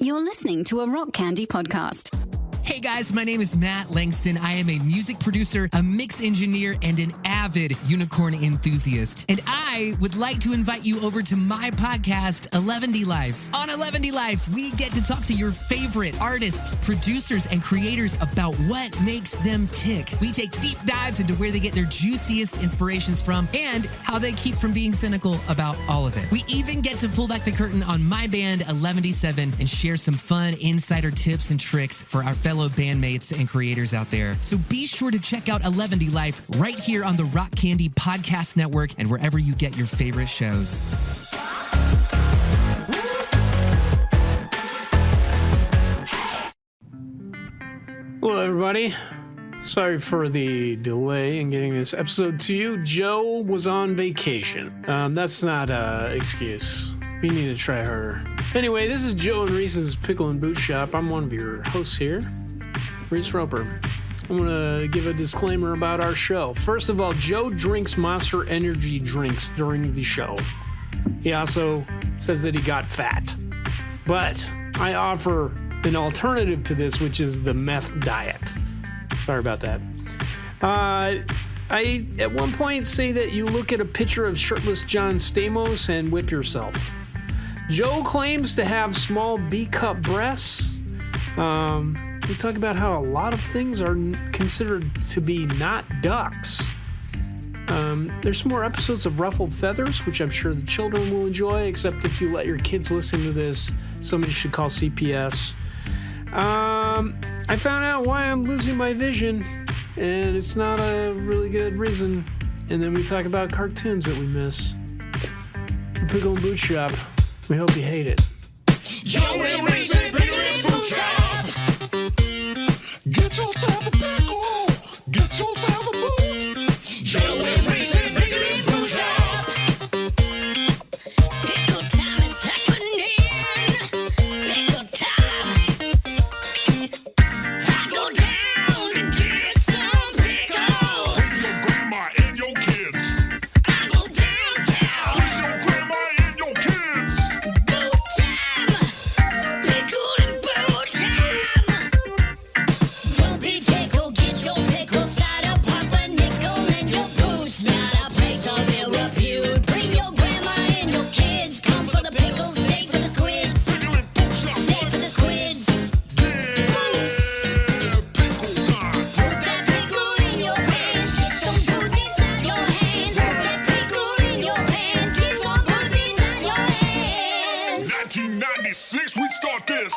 You're listening to a Rock Candy podcast. Hey guys, my name is Matt Langston. I am a music producer, a mix engineer, and an avid unicorn enthusiast. And I would like to invite you over to my podcast, 11D Life. On 11D Life, we get to talk to your favorite artists, producers, and creators about what makes them tick. We take deep dives into where they get their juiciest inspirations from and how they keep from being cynical about all of it. We even get to pull back the curtain on my band, 11D7, and share some fun insider tips and tricks for our fellow bandmates and creators out there. So be sure to check out 11D Life right here on the Rock Candy Podcast Network and wherever you get your favorite shows. Hello, everybody. Sorry for the delay in getting this episode to you. Joe was on vacation. That's not an excuse. We need to try harder. Anyway, this is Joe and Reese's Pickle and Boot Shop. I'm one of your hosts here, Reese Roper. I'm going to give a disclaimer about our show. First of all, Joe drinks Monster Energy drinks during the show. He also says that he got fat. But I offer an alternative to this, which is the meth diet. Sorry about that. I, at one point, say that you look at a picture of shirtless John Stamos and whip yourself. Joe claims to have small B-cup breasts. We talk about how a lot of things are considered to be not ducks. There's some more episodes of Ruffled Feathers, which I'm sure the children will enjoy, except if you let your kids listen to this, somebody should call CPS. I found out why I'm losing my vision, and it's not a really good reason. And then we talk about cartoons that we miss. The Pickle and Boot Shop. We hope you hate it. Joe and Reese, Pickle and Boot Shop. Get yourself a pickle. Get yourself a boot. Joe and Reese, Pickle and Boot Shop. Pickle time is happening. Pickle time. I go down to get some pickles. With your grandma and your kids. I go downtown. With your grandma and your kids. Boot time. Pickle and boot time. Don't be fickle, get your pickle cider, pop a nickel in your boots. Not a place of ill repute. Bring your grandma and your kids. Come for the pickles, stay for the squids. Stay for the squids. Put that pickle in your pants. Get some booze inside your hands. Put that pickle in your pants. Get some booze inside your hands. 1996, we start this.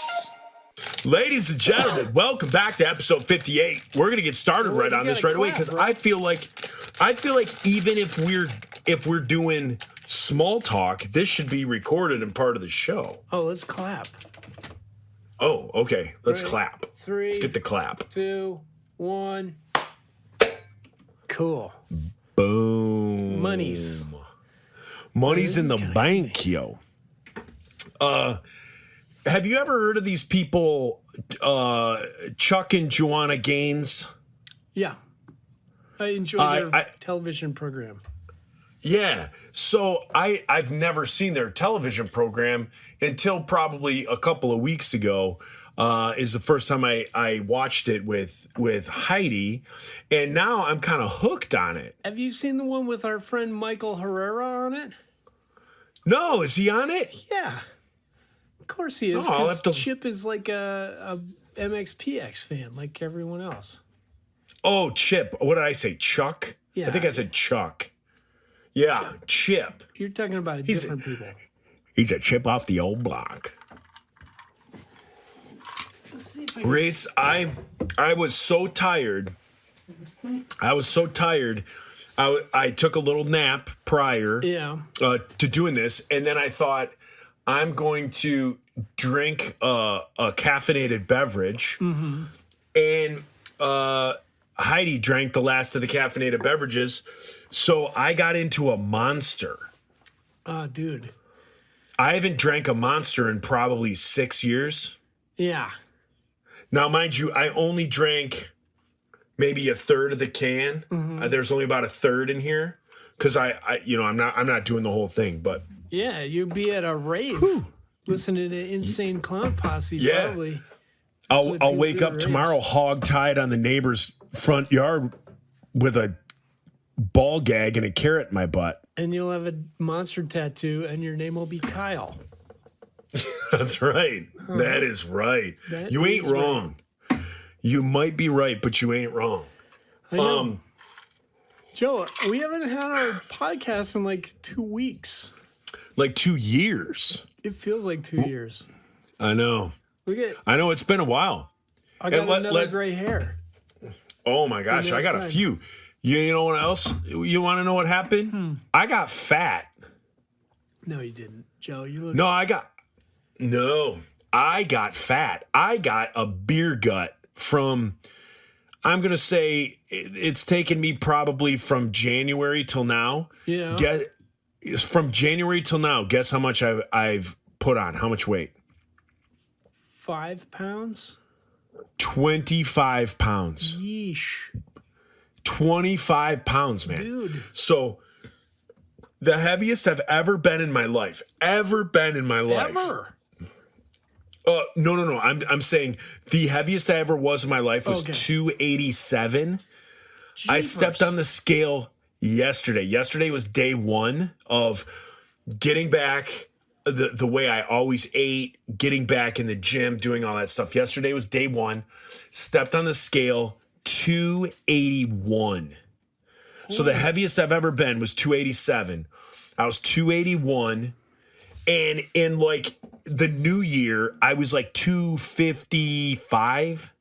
Ladies and gentlemen, welcome back to episode 58. We're gonna get started Well, right you on this gotta right away clap, because bro. I feel like even if we're doing small talk, this should be recorded and part of the show. Oh, let's clap. Oh, okay. Let's Right. clap. 3, Let's get the clap. 2, 1. Cool. Boom. Monies. Money's in the kinda bank, yo. Have you ever heard of these people, Chuck and Joanna Gaines? Yeah. I enjoy their I- television program. Yeah. So I've never seen their television program until probably a couple of weeks ago. Is the first time I watched it with Heidi, and now I'm kind of hooked on it. Have you seen the one with our friend Michael Herrera on it? No, is he on it? Yeah. Of course he is, Oh, I'll 'cause have to- Chip is like a MXPX fan, like everyone else. Oh, Chip. What did I say? Chuck? Yeah. I think I said Chuck. Yeah, Chip. You're talking about He's- different people. He's a chip off the old block. Let's see if I can... Reese, I was so tired. I took a little nap prior Yeah. to doing this, and then I thought I'm going to drink a caffeinated beverage, and Heidi drank the last of the caffeinated beverages, so I got into a Monster. Dude. I haven't drank a Monster in probably 6 years. Yeah. Now, mind you, I only drank maybe a third of the can. There's only about a third in here because I'm not doing the whole thing. But Yeah, you'd be at a rave. listening to Insane Clown Posse. Yeah. Probably. I'll wake up tomorrow hog-tied on the neighbor's front yard with a ball gag and a carrot in my butt. And you'll have a monster tattoo, and your name will be Kyle. That's right. That is right. That You ain't is wrong. You might be right, but you ain't wrong. I know. Joe, we haven't had our podcast in like 2 weeks. Like 2 years. It feels like 2 years. I know. Look at, I know it's been a while. I got And another gray hair. Oh my gosh, In I got a that time. few. You know what else? You want to know what happened? I got fat. No, you didn't, Joe. You look. No, I got fat. I got a beer gut from, I'm going to say it's taken me probably from January till now. Yeah. From January till now, guess how much I've put on? How much weight? 5 pounds. 25 pounds. Yeesh, 25 pounds, man. dude. So the heaviest I've ever been in my life. Ever been in my life. Ever. No. I'm saying the heaviest I ever was in my life was Okay. 287. I Jeepers. stepped on the scale yesterday. Yesterday was day one of getting back the way I always ate, getting back in the gym, doing all that stuff. Yesterday was day one. Stepped on the scale, 281. So the heaviest I've ever been was 287. I was 281. And in like the new year, I was like 255.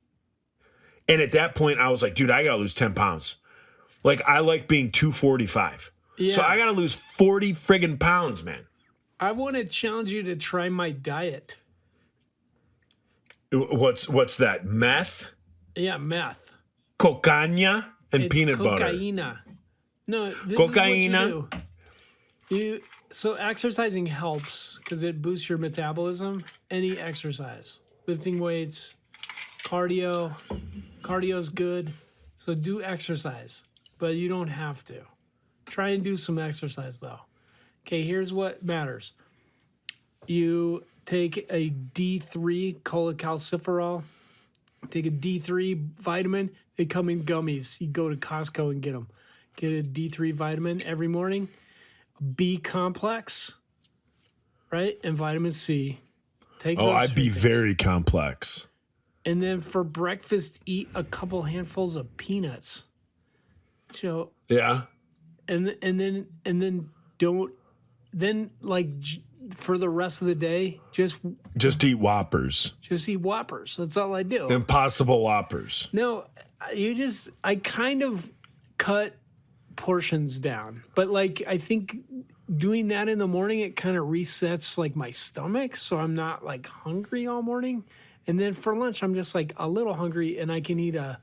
And at that point, I was like, dude, I got to lose 10 pounds. Like, I like being 245. So Yeah. I got to lose 40 friggin' pounds, man. I want to challenge you to try my diet. What's that? Meth, Yeah, meth. cocaina, and It's peanut butter. cocaina. No, this Cocaina? is what you do. So exercising helps because it boosts your metabolism. Any exercise, lifting weights, cardio. Cardio's good. So do exercise, but you don't have to. Try and do some exercise though. Okay, here's what matters. You take a D3 cholecalciferol. Take a D3 vitamin. They come in gummies. You go to Costco and get them. Get a D3 vitamin every morning. B complex, right? And vitamin C. Take Oh, those I'd be three things. very complex. And then for breakfast, eat a couple handfuls of peanuts. So Yeah. and then don't then for the rest of the day just Just eat Whoppers. eat Whoppers. That's all I do. Impossible Whoppers. No, I kind of cut portions down, but like I think doing that in the morning, it kind of resets like my stomach, so I'm not like hungry all morning. And then for lunch, I'm just like a little hungry, and I can eat a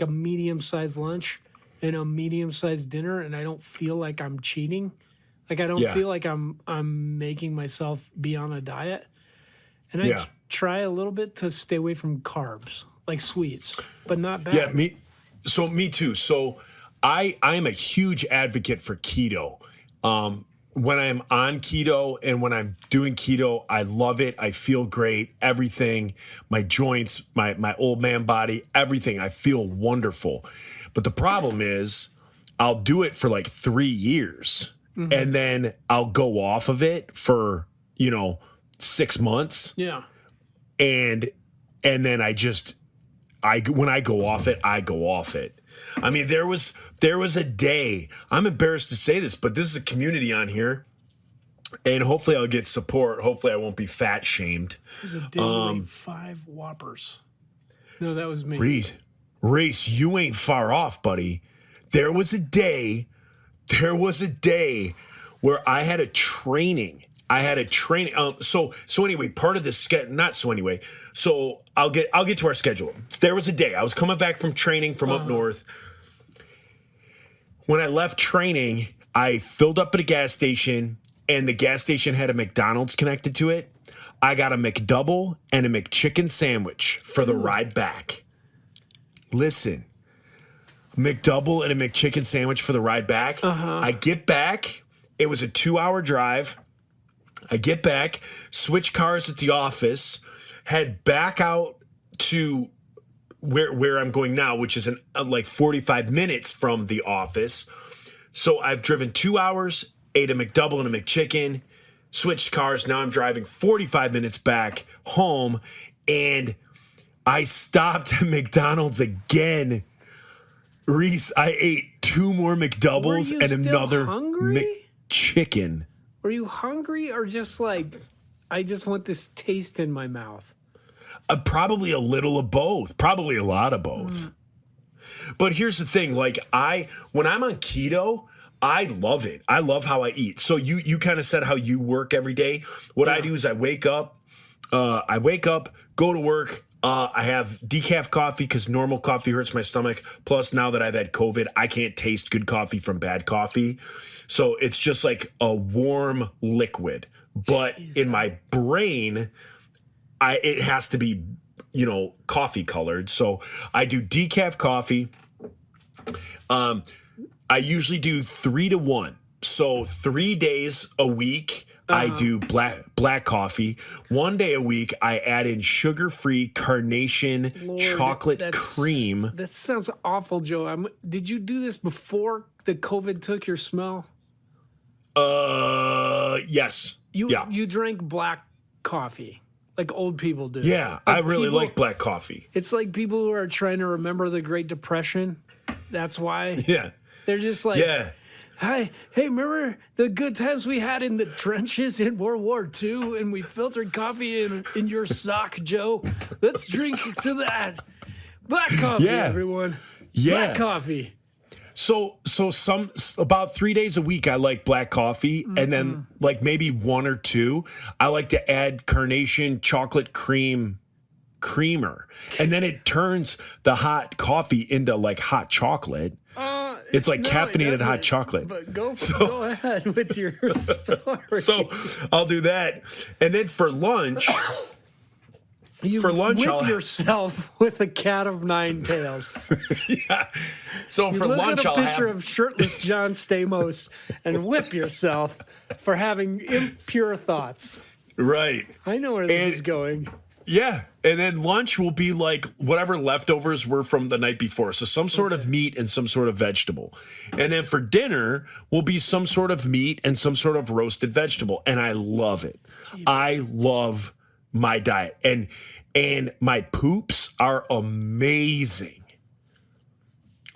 medium-sized lunch and a medium-sized dinner, and I don't feel like I'm cheating. Like I don't Yeah. feel like I'm making myself be on a diet. And I Yeah. try a little bit to stay away from carbs, like sweets, but not bad. Yeah, me too. So I am a huge advocate for keto. When I'm on keto and when I'm doing keto, I love it. I feel great. Everything, my joints, my old man body, everything. I feel wonderful. But the problem is I'll do it for like 3 years and then I'll go off of it for, 6 months. Yeah. And then when I go off it, I go off it. I mean, there was a day, I'm embarrassed to say this, but this is a community on here, and hopefully I'll get support. Hopefully I won't be fat shamed. There's a day you ate 5 Whoppers. No, that was me. Reese, you ain't far off, buddy. There was a day where I had a training. So anyway, part of this not so anyway. So I'll get to our schedule. There was a day I was coming back from training from up north. When I left training, I filled up at a gas station, and the gas station had a McDonald's connected to it. I got a McDouble and a McChicken sandwich for the ride back. Listen, McDouble and a McChicken sandwich for the ride back. I get back. It was a 2-hour drive. I get back, switch cars at the office, head back out to where I'm going now, which is like 45 minutes from the office. So I've driven 2 hours, ate a McDouble and a McChicken, switched cars. Now I'm driving 45 minutes back home, and I stopped at McDonald's again. Reese, I ate 2 more McDoubles and another McChicken. Were you hungry or just like, I just want this taste in my mouth? Probably a little of both. Probably a lot of both. But here's the thing. Like when I'm on keto, I love it. I love how I eat. So you kind of said how you work every day. What I do is I wake up, go to work. I have decaf coffee because normal coffee hurts my stomach. Plus, now that I've had COVID, I can't taste good coffee from bad coffee. So it's just like a warm liquid. But in my brain, it has to be, coffee colored. So I do decaf coffee. I usually do 3 to 1. So 3 days a week, I do black coffee. 1 day a week, I add in sugar-free carnation chocolate cream. That sounds awful, Joe. Did you do this before the COVID took your smell? Yes. You drank black coffee like old people do. Yeah, I really like black coffee. It's like people who are trying to remember the Great Depression. That's why. Yeah. They're just like, hey, remember the good times we had in the trenches in World War II and we filtered coffee in your sock, Joe? Let's drink to that. Black coffee, everyone. Yeah. Black coffee. So about 3 days a week, I like black coffee. And then like maybe 1 or 2, I like to add carnation chocolate creamer. And then it turns the hot coffee into like hot chocolate. It's like caffeinated hot chocolate. But go ahead with your story. So I'll do that. And then for lunch, whip yourself with a cat of 9 tails. Yeah. So for lunch, I'll have a picture of shirtless John Stamos and whip yourself for having impure thoughts. Right. I know where this is going. Yeah. And then lunch will be like whatever leftovers were from the night before. So some sort of meat and some sort of vegetable. And then for dinner will be some sort of meat and some sort of roasted vegetable. And I love it. I love my diet. And my poops are amazing.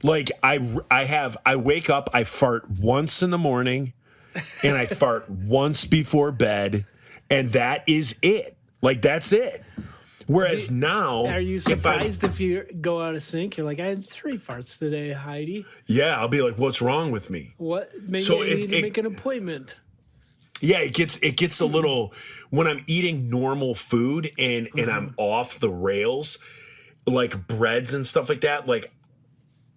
Like I wake up, I fart once in the morning and I fart once before bed, and that is it. Like, that's it. Whereas now... Are you surprised if you go out of sync? You're like, I had 3 farts today, Heidi. Yeah, I'll be like, what's wrong with me? What? Maybe I need to make an appointment. Yeah, it gets a little... When I'm eating normal food and I'm off the rails, like breads and stuff like that, like,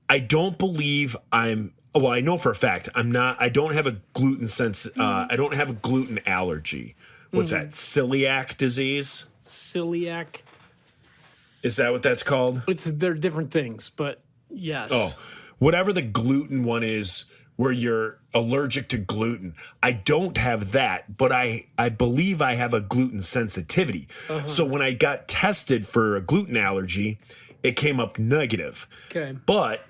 I don't believe I'm... Well, I know for a fact I don't have a gluten I don't have a gluten allergy. What's that? Celiac disease? Celiac. Is that what that's called? They're different things, but yes. Oh, whatever the gluten one is where you're allergic to gluten. I don't have that, but I believe I have a gluten sensitivity. So when I got tested for a gluten allergy, it came up negative. Okay. But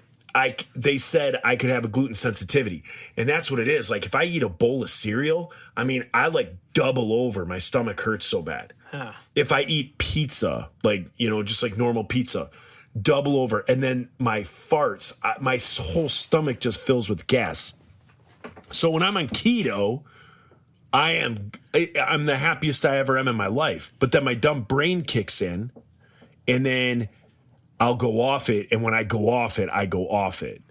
they said I could have a gluten sensitivity. And that's what it is. Like if I eat a bowl of cereal, I mean, I like double over. My stomach hurts so bad. Huh. If I eat pizza, like, just like normal pizza, double over. And then my farts, my whole stomach just fills with gas. So when I'm on keto, I'm the happiest I ever am in my life. But then my dumb brain kicks in, and then I'll go off it, and when I go off it, I go off it.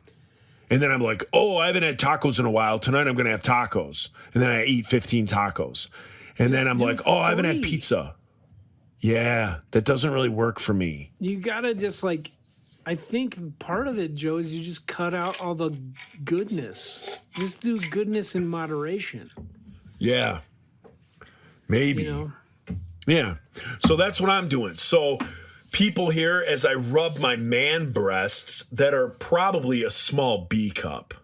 And then I'm like, oh, I haven't had tacos in a while. Tonight I'm going to have tacos. And then I eat 15 tacos. And then I'm like, oh, I haven't had pizza. Yeah, that doesn't really work for me. You got to just like, I think part of it, Joe, is you just cut out all the goodness. Just do goodness in moderation. Yeah, maybe. Yeah. So that's what I'm doing. So people here, as I rub my man breasts that are probably a small B cup.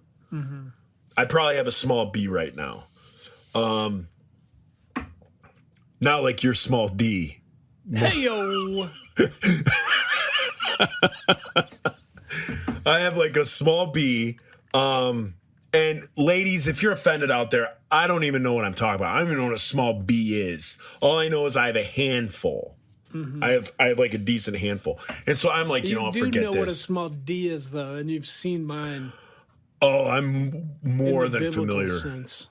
I probably have a small B right now. Not like your small D. Hey yo. I have like a small B. And ladies, if you're offended out there, I don't even know what I'm talking about. I don't even know what a small B is. All I know is I have a handful. I have like a decent handful. And so I'm like, I'll do forget know what a this. small D is, though, and you've seen mine. Oh, I'm more in the than biblical familiar. sense.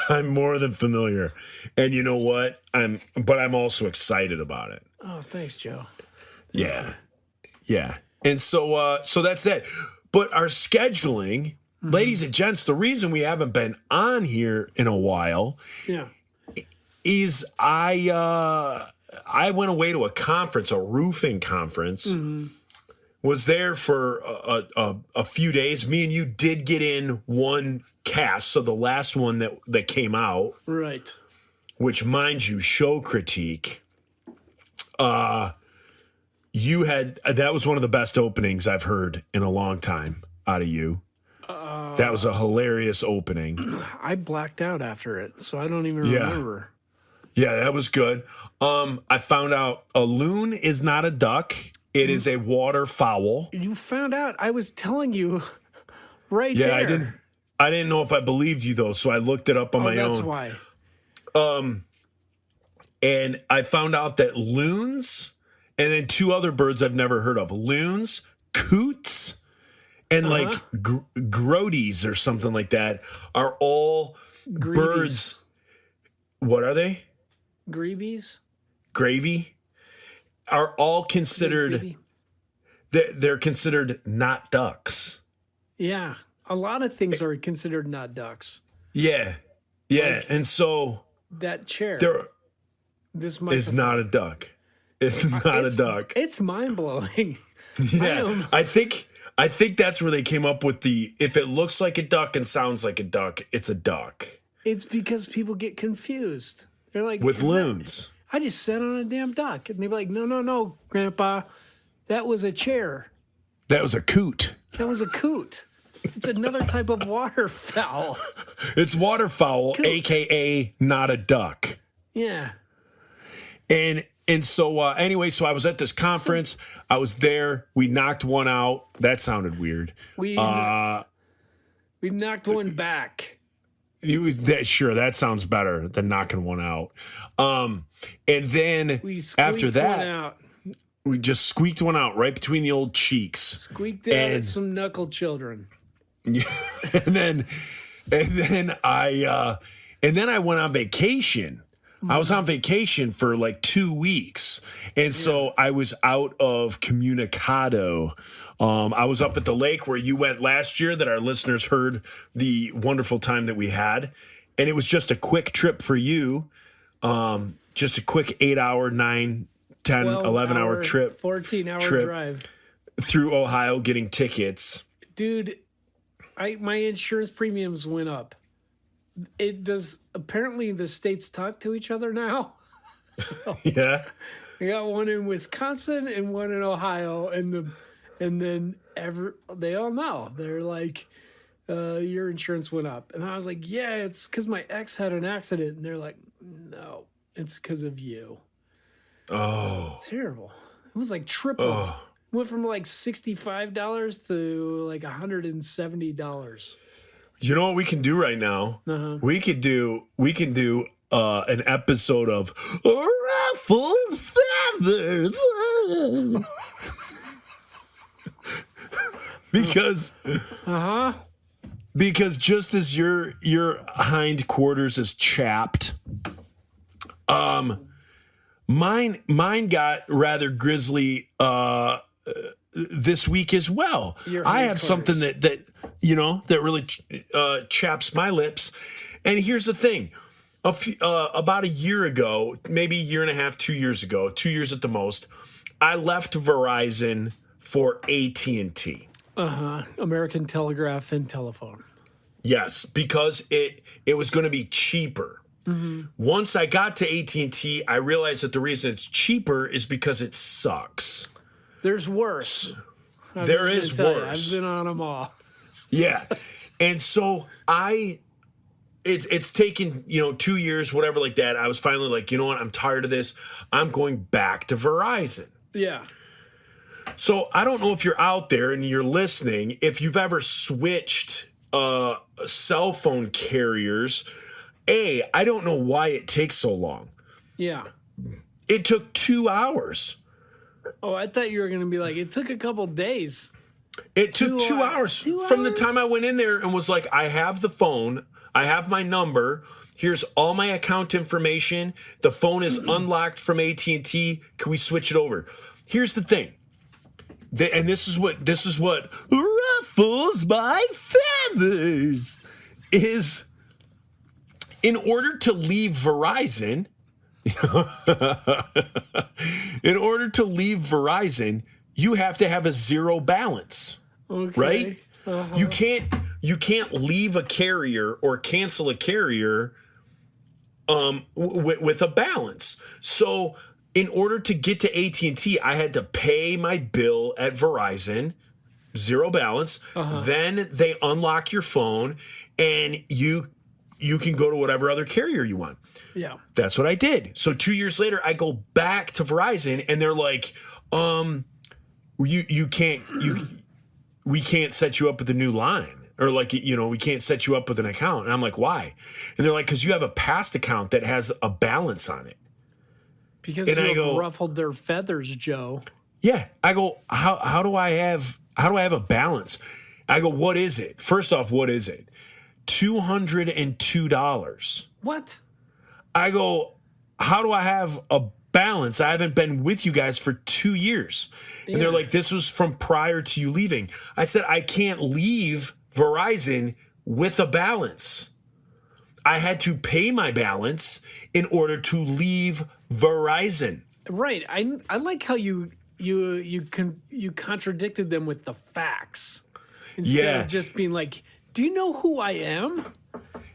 I'm more than familiar. And you know what? I'm also excited about it. Oh, thanks, Joe. Yeah. Yeah. And so that's that. But our scheduling, ladies and gents, the reason we haven't been on here in a while Yeah. is I went away to a conference, a roofing conference. Was there for a few days. Me and you did get in one cast, so the last one that came out, Right. which, mind you, show critique. You had that was one of the best openings I've heard in a long time out of you. That was a hilarious opening. I blacked out after it, so I don't even Yeah. remember. Yeah, that was good. I found out a loon is not a duck. It is a waterfowl. You found out. I was telling you right Yeah, there. I didn't know if I believed you though, so I looked it up on my that's own. why. And I found out that loons and then two other birds I've never heard of. Loons, coots, and like groties or something like that are all birds. What are they? Greebies? Gravy? Are all considered, Greeby? they're considered not ducks. Yeah. A lot of things are considered not ducks. Yeah. Yeah. And so That chair. there This is not a duck. It's not a duck. It's mind blowing. Yeah. I think that's where they came up with the if it looks like a duck and sounds like a duck, it's a duck. It's because people get confused. They're like, With "Is that-" loons. I just sat on a damn duck. And they'd be like, no, Grandpa. That was a chair. That was a coot. That was a coot. It's another type of waterfowl. It's waterfowl, aka not a duck. Yeah. And so anyway, so I was at this conference. I was there. We knocked one out. That sounded weird. We knocked one back. Sure, that sounds better than knocking one out. And then We squeaked after that, one out. we just squeaked one out right between the old cheeks. Squeaked out And- at some knuckle children. and then I went on vacation. I was on vacation for like 2 weeks. And so I was out of Communicado. I was up at the lake where you went last year that our listeners heard the wonderful time that we had. And it was just a quick trip for you. Just a quick 8-hour, 9, 10, 11-hour trip 14-hour trip. drive. through Ohio getting tickets. Dude, my insurance premiums went up. It does. Apparently, the states talk to each other now. Yeah. I got one in Wisconsin and one in Ohio, and then they all know. They're like, your insurance went up, and I was like, yeah, it's because my ex had an accident, and they're like, no, it's because of you. Oh. It's terrible. It was like tripled. Oh. Went from like $65 to like $170. You know what we can do right now? Uh-huh. We can do an episode of Ruffled Feathers. Because just as your hindquarters is chapped, mine got rather grisly this week as well. Your I have something that really chaps my lips. And here's the thing. About a year ago, maybe a year and a half, 2 years ago, 2 years at the most, I left Verizon for AT&T. American Telegraph and Telephone. Yes, because it was going to be cheaper. Mm-hmm. Once I got to AT&T, I realized that the reason it's cheaper is because it sucks. There's worse. There is worse. I've been on them all. Yeah. And so it's taken, 2 years, whatever like that. I was finally like, you know what? I'm tired of this. I'm going back to Verizon. Yeah. So I don't know if you're out there and you're listening, if you've ever switched cell phone carriers. I don't know why it takes so long. Yeah. It took 2 hours. Oh, I thought you were going to be like, it took a couple days. It took 2 hours 2 from the hours? time I went in there and was like, I have the phone. I have my number. Here's all my account information. The phone is unlocked from AT&T. Can we switch it over? Here's the thing. And this is what ruffles my feathers is in order to leave Verizon, you have to have a zero balance, Okay. right? You can't leave a carrier or cancel a carrier with a balance. So in order to get to AT&T, I had to pay my bill at Verizon, zero balance. Then they unlock your phone and you can go to whatever other carrier you want. Yeah. That's what I did. So 2 years later, I go back to Verizon and they're like, we can't set you up with a new line. Or like, we can't set you up with an account. And I'm like, why? And they're like, because you have a past account that has a balance on it. Because And I you go- have ruffled their feathers, Joe. Yeah. I go, how do I have a balance? I go, what is it? First off, what is it? $202. What? I go, how do I have a balance? I haven't been with you guys for 2 years. And they're like, this was from prior to you leaving. I said, I can't leave Verizon with a balance. I had to pay my balance in order to leave Verizon. Right. I like how you contradicted them with the facts instead of just being like, do you know who I am?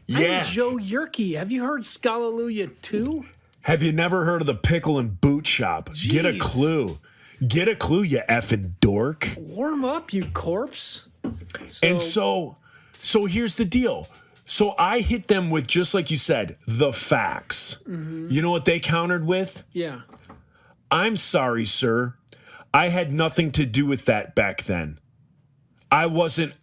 Yeah. I'm Joe Yerke. Have you heard Scalaluya 2? Have you never heard of the Pickle and Boot Shop? Get a Jeez. clue. Get a clue, you effing dork. Warm up, you corpse. And so here's the deal. So I hit them with, just like you said, the facts. You know what they countered with? Yeah. I'm sorry, sir. I had nothing to do with that back then. I wasn't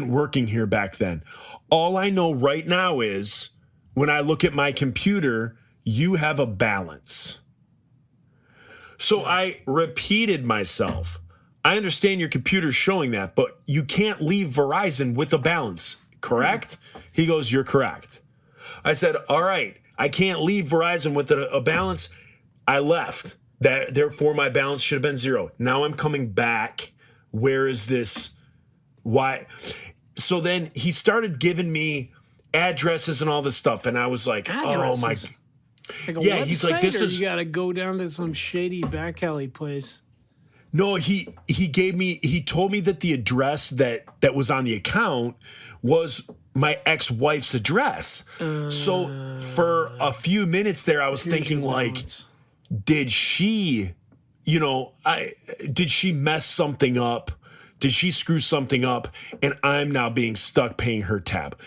working here back then. All I know right now is when I look at my computer, you have a balance. So I repeated myself. I understand your computer's showing that, but you can't leave Verizon with a balance, correct? He goes, you're correct. I said, all right, I can't leave Verizon with a balance. I left. Therefore, my balance should have been zero. Now I'm coming back. Where is this? Why? So then he started giving me addresses and all this stuff. And I was like, Addresses? oh my. Like a Yeah, he's like, website, this or is- you got to go down to some shady back alley place. No, he told me that the address that was on the account was my ex-wife's address. So for a few minutes there, I was thinking like, Balance. did she, did she mess something up? Did she screw something up? And I'm now being stuck paying her tab.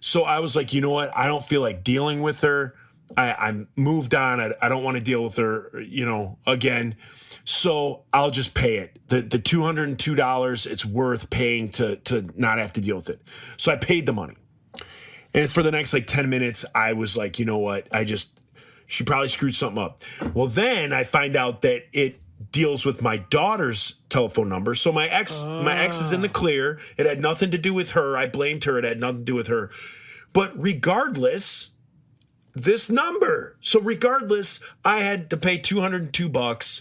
So I was like, you know what? I don't feel like dealing with her. I'm moved on. I don't want to deal with her, again. So I'll just pay it. The $202, it's worth paying to not have to deal with it. So I paid the money. And for the next 10 minutes, I was like, you know what? She probably screwed something up. Well, then I find out that it deals with my daughter's telephone number. So my ex is in the clear. It had nothing to do with her. I blamed her. It had nothing to do with her. But regardless, this number. So regardless, I had to pay $202,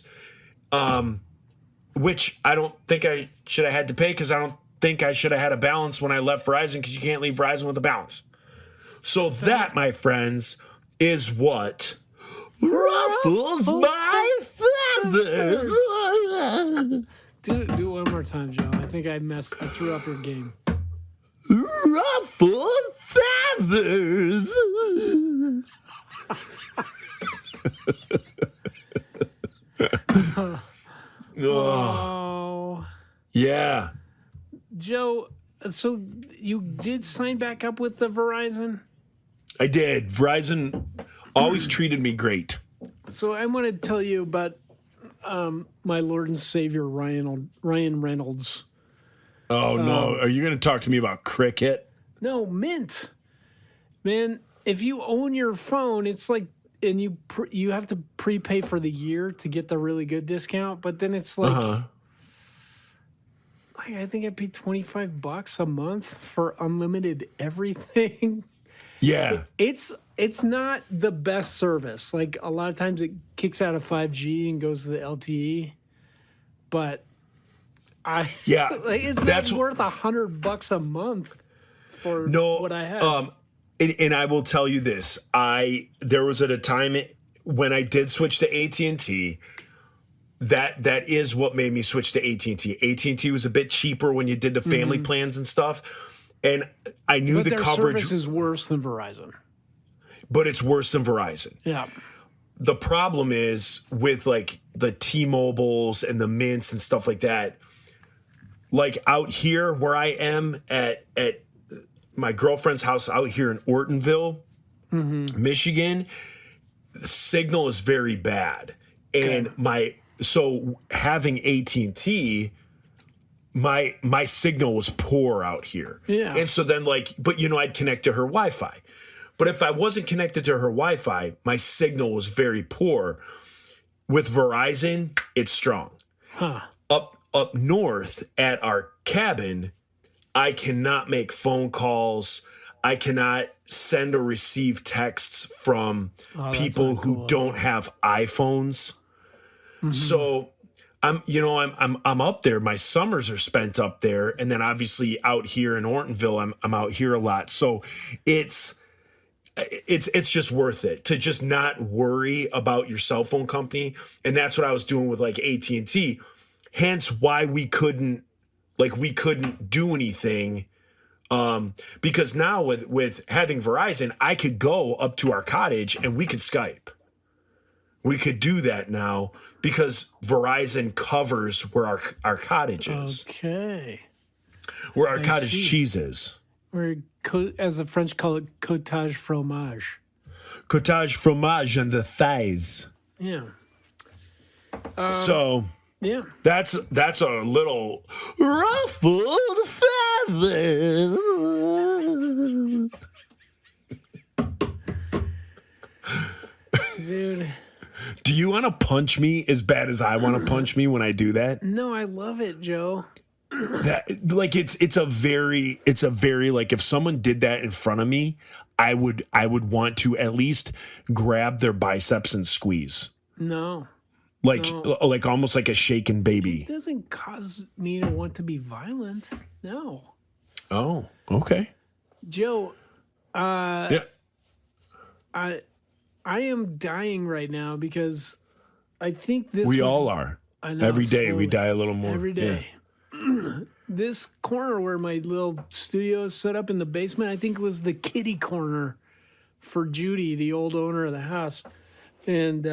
which I don't think I should have had to pay because I don't think I should have had a balance when I left Verizon because you can't leave Verizon with a balance. So that, my friends, is what ruffles my feathers. Do it one more time, Joe. I think I threw up your game. Ruffle feathers. Oh, Yeah. Joe. So you did sign back up with the Verizon? I did. Verizon always treated me great. So I want to tell you about my Lord and Savior Ryan Reynolds. Oh no! Are you going to talk to me about cricket? No, Mint. Man, if you own your phone, it's like, and you have to prepay for the year to get the really good discount. But then it's like, I think I paid $25 a month for unlimited everything. Yeah. It's not the best service. Like a lot of times it kicks out of 5G and goes to the LTE, but Yeah. like it's that's not worth $100 a month for what I have. And I will tell you this: there was at a time when I did switch to AT&T. That is what made me switch to AT&T. AT&T was a bit cheaper when you did the family plans and stuff, and I knew But the their coverage. service is worse than Verizon. But it's worse than Verizon. Yeah. The problem is with like the T-Mobiles and the Mints and stuff like that. Like out here where I am at my girlfriend's house out here in Ortonville, Michigan, the signal is very bad. And so having AT&T, my signal was poor out here. Yeah. And so then but I'd connect to her Wi-Fi. But if I wasn't connected to her Wi-Fi, my signal was very poor. With Verizon, it's strong. Up north at our cabin, I cannot make phone calls. I cannot send or receive texts from people who don't have iPhones. So I'm up there. My summers are spent up there, and then obviously out here in Ortonville, I'm out here a lot. So it's just worth it to just not worry about your cell phone company. And that's what I was doing with like AT&T. Hence why we couldn't do anything. Because now with having Verizon, I could go up to our cottage and we could Skype. We could do that now because Verizon covers where our cottage is. Okay. Where our cottage cheese is. Or as the French call it, cottage fromage. Cottage fromage and the thighs. Yeah. So Yeah. that's a little ruffled feather. Dude. Do you want to punch me as bad as I want to punch me when I do that? No, I love it, Joe. That like it's a very like if someone did that in front of me, I would want to at least grab their biceps and squeeze. No. Like almost like a shaken baby. It doesn't cause me to want to be violent. No. Oh, okay. Joe, Yeah. I am dying right now because I think this We was- all are. I know, Every day we slowly. die a little more. Every day. This corner where my little studio is set up in the basement, I think was the kitty corner for Judy, the old owner of the house. And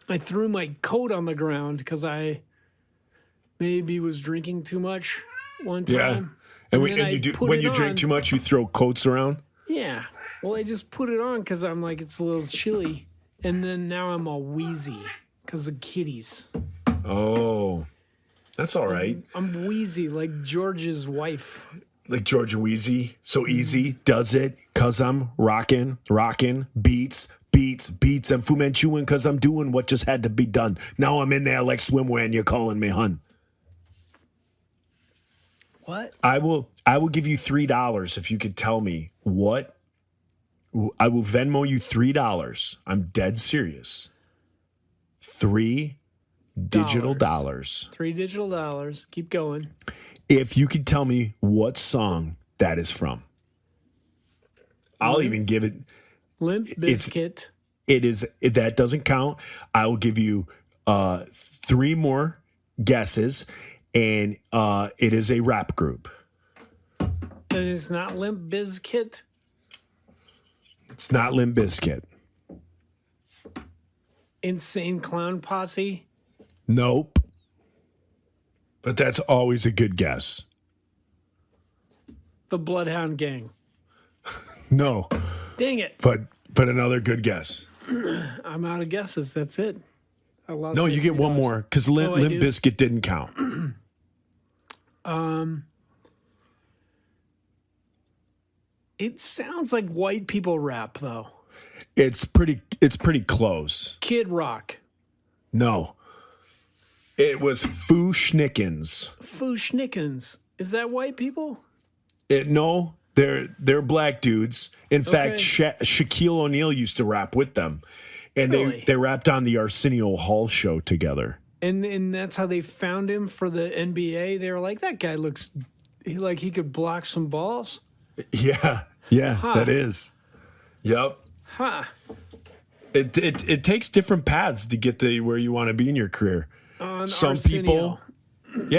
I threw my coat on the ground because I maybe was drinking too much one time. Yeah. And then I put when it you drink on. too much, you throw coats around. Yeah. Well, I just put it on because I'm like, it's a little chilly. And then now I'm all wheezy because of kitties. Oh, that's all right. I'm wheezy like George's wife. Like Georgia Wheezy, so easy, does it, cause I'm rocking, beats, and Fu Manchuing, cause I'm doing what just had to be done. Now I'm in there like swimwear and you're calling me hun. What? I will give you $3 if you could tell me what. I will Venmo you $3. I'm dead serious. $3 digital dollars. $3 digital dollars. Keep going. If you could tell me what song that is from. I'll even give it. Limp Bizkit. That doesn't count. I will give you 3 more guesses, and it is a rap group. And it's not Limp Bizkit. It's not Limp Bizkit. Insane Clown Posse. Nope. But that's always a good guess. The Bloodhound Gang. No. Dang it. But another good guess. I'm out of guesses. That's it. I lost No, my you get one $3. more because I Limp do? Bizkit didn't count. It sounds like white people rap, though. It's pretty close. Kid Rock. No. It was Foo Schnickens. Foo Schnickens. Is that white people? No, they're black dudes. In fact, Okay. Shaquille O'Neal used to rap with them. And Really? they rapped on the Arsenio Hall show together. And that's how they found him for the NBA. They were like, that guy looks like he could block some balls. Yeah, that is. Yep. Huh. It takes different paths to get to where you want to be in your career. On Some Arsenio.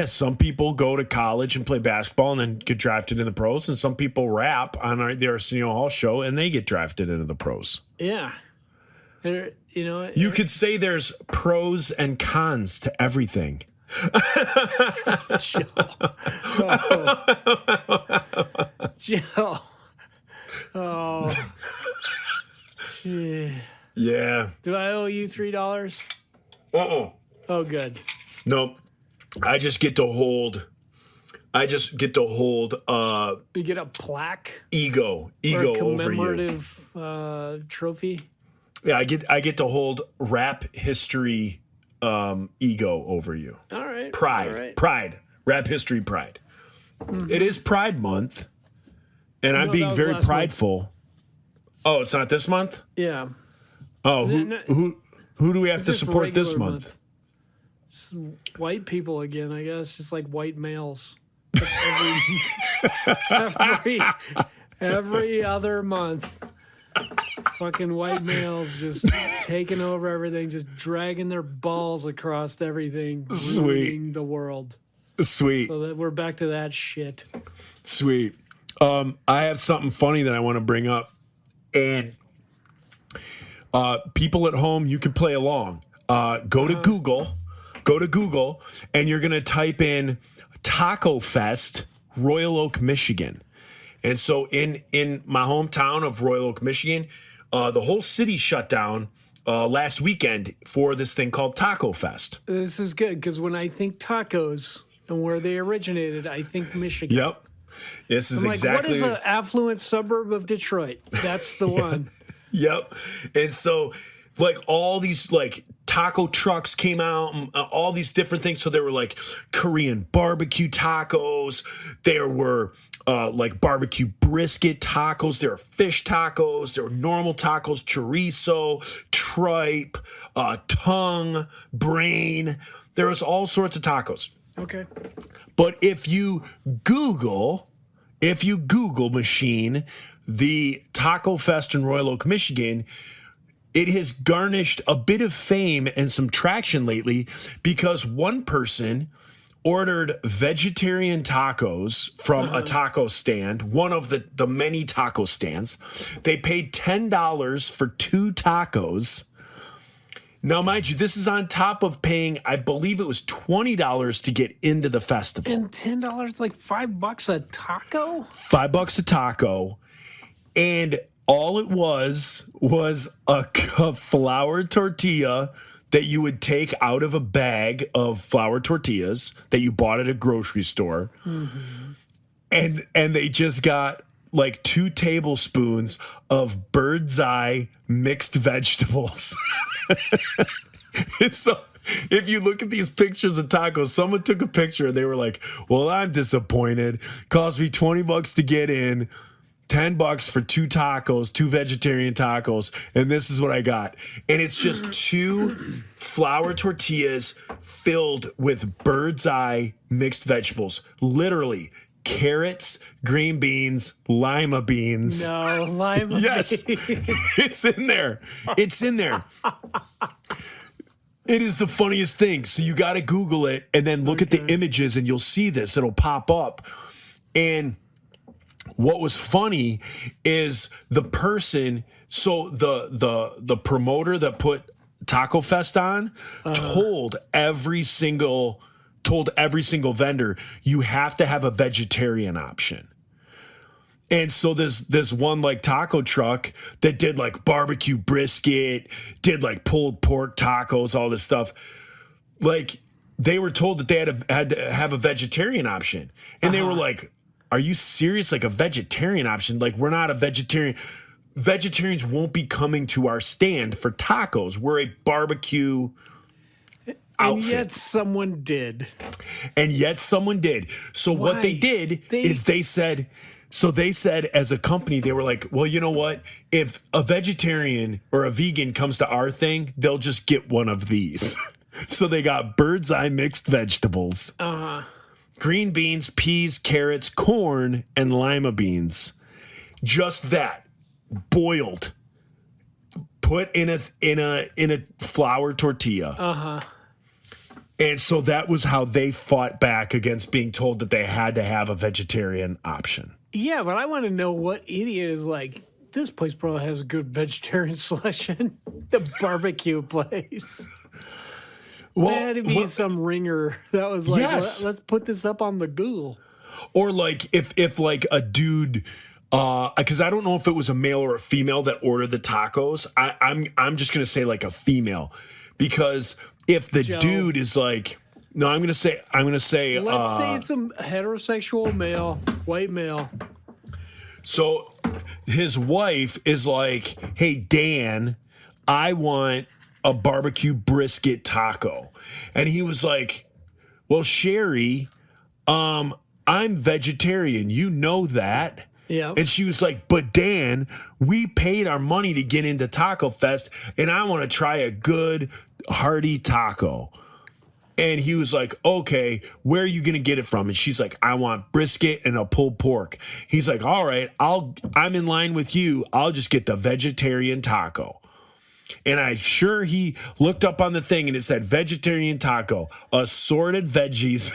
some people go to college and play basketball and then get drafted in the pros, and some people rap on the Arsenio Hall show and they get drafted into the pros. Yeah. They're, You could say there's pros and cons to everything. Joe. Oh. Gee. Yeah. Do I owe you $3? Uh-oh. Oh, good. Nope. I just get to hold You get a plaque ego or a over you. commemorative trophy. Yeah, I get to hold rap history ego over you. All right. Pride. All right. Pride. Rap history pride. It is Pride Month. And I'm No, being that was very last month. prideful. Oh, it's not this month? Yeah. Oh, No, who do we have to Just support this regular month? Just white people again, I guess. Just like white males. Every other month. Fucking white males just taking over everything, just dragging their balls across everything, Sweet. ruining the world. Sweet. So that we're back to that shit. Sweet. I have something funny that I want to bring up. And people at home, you can play along. Go to Google, and you're going to type in Taco Fest, Royal Oak, Michigan. And so in my hometown of Royal Oak, Michigan, the whole city shut down last weekend for this thing called Taco Fest. This is good because when I think tacos and where they originated, I think Michigan. Yep. This is I'm like, exactly what is an affluent suburb of Detroit? That's the one. Yep. And so like all these like taco trucks came out and all these different things. So there were like Korean barbecue tacos. There were like barbecue brisket tacos. There were fish tacos. There were normal tacos, chorizo, tripe, tongue, brain. There was all sorts of tacos. Okay. But if you Google machine, the Taco Fest in Royal Oak, Michigan, it has garnished a bit of fame and some traction lately because one person ordered vegetarian tacos from a taco stand, one of the many taco stands. They paid $10 for 2 tacos. Now, mind you, this is on top of paying, I believe it was $20 to get into the festival. And $10, like $5 a taco? $5 a taco. And all it was a flour tortilla that you would take out of a bag of flour tortillas that you bought at a grocery store. Mm-hmm. And they just got like 2 tablespoons of bird's eye mixed vegetables. And so if you look at these pictures of tacos, someone took a picture and they were like, well, I'm disappointed. Cost me $20 to get in, $10 for 2 tacos, 2 vegetarian tacos, and this is what I got. And it's just 2 flour tortillas filled with bird's eye mixed vegetables. Literally carrots, green beans, lima beans. No, lima Yes, beans. it's in there. It's in there. It is the funniest thing. So you got to Google it and then look at the images and you'll see this. It'll pop up. And what was funny is the person, so the promoter that put Taco Fest on told every single vendor, you have to have a vegetarian option. And so this one like taco truck that did like barbecue brisket, did like pulled pork tacos, all this stuff. Like they were told that they had to have a vegetarian option, and they were like, "Are you serious? Like a vegetarian option? Like we're not a vegetarian. Vegetarians won't be coming to our stand for tacos. We're a barbecue." And outfit. yet someone did. And yet someone did. So what they Why? did is they said as a company, they were like, well, you know what? If a vegetarian or a vegan comes to our thing, they'll just get one of these. So they got bird's eye mixed vegetables, green beans, peas, carrots, corn, and lima beans. Just that, boiled, put in a flour tortilla. And so that was how they fought back against being told that they had to have a vegetarian option. Yeah, but I want to know what idiot is like, this place probably has a good vegetarian selection. The barbecue place. Well, There had to be some ringer that was like, Yes. let's put this up on the Google. or like if like a dude, because I don't know if it was a male or a female that ordered the tacos. I'm just gonna say like a female, because if the Joe. dude is like, no, I'm gonna say Let's say it's a heterosexual male, white male. So his wife is like, hey, Dan, I want a barbecue brisket taco. And he was like, well, Sherry, I'm vegetarian. You know that. Yeah. And she was like, but Dan, we paid our money to get into Taco Fest, and I want to try a good, hearty taco. And he was like, okay, where are you going to get it from? And she's like, I want brisket and a pulled pork. He's like, all right, I'm in line with you. I'll just get the vegetarian taco. And he looked up on the thing and it said vegetarian taco, assorted veggies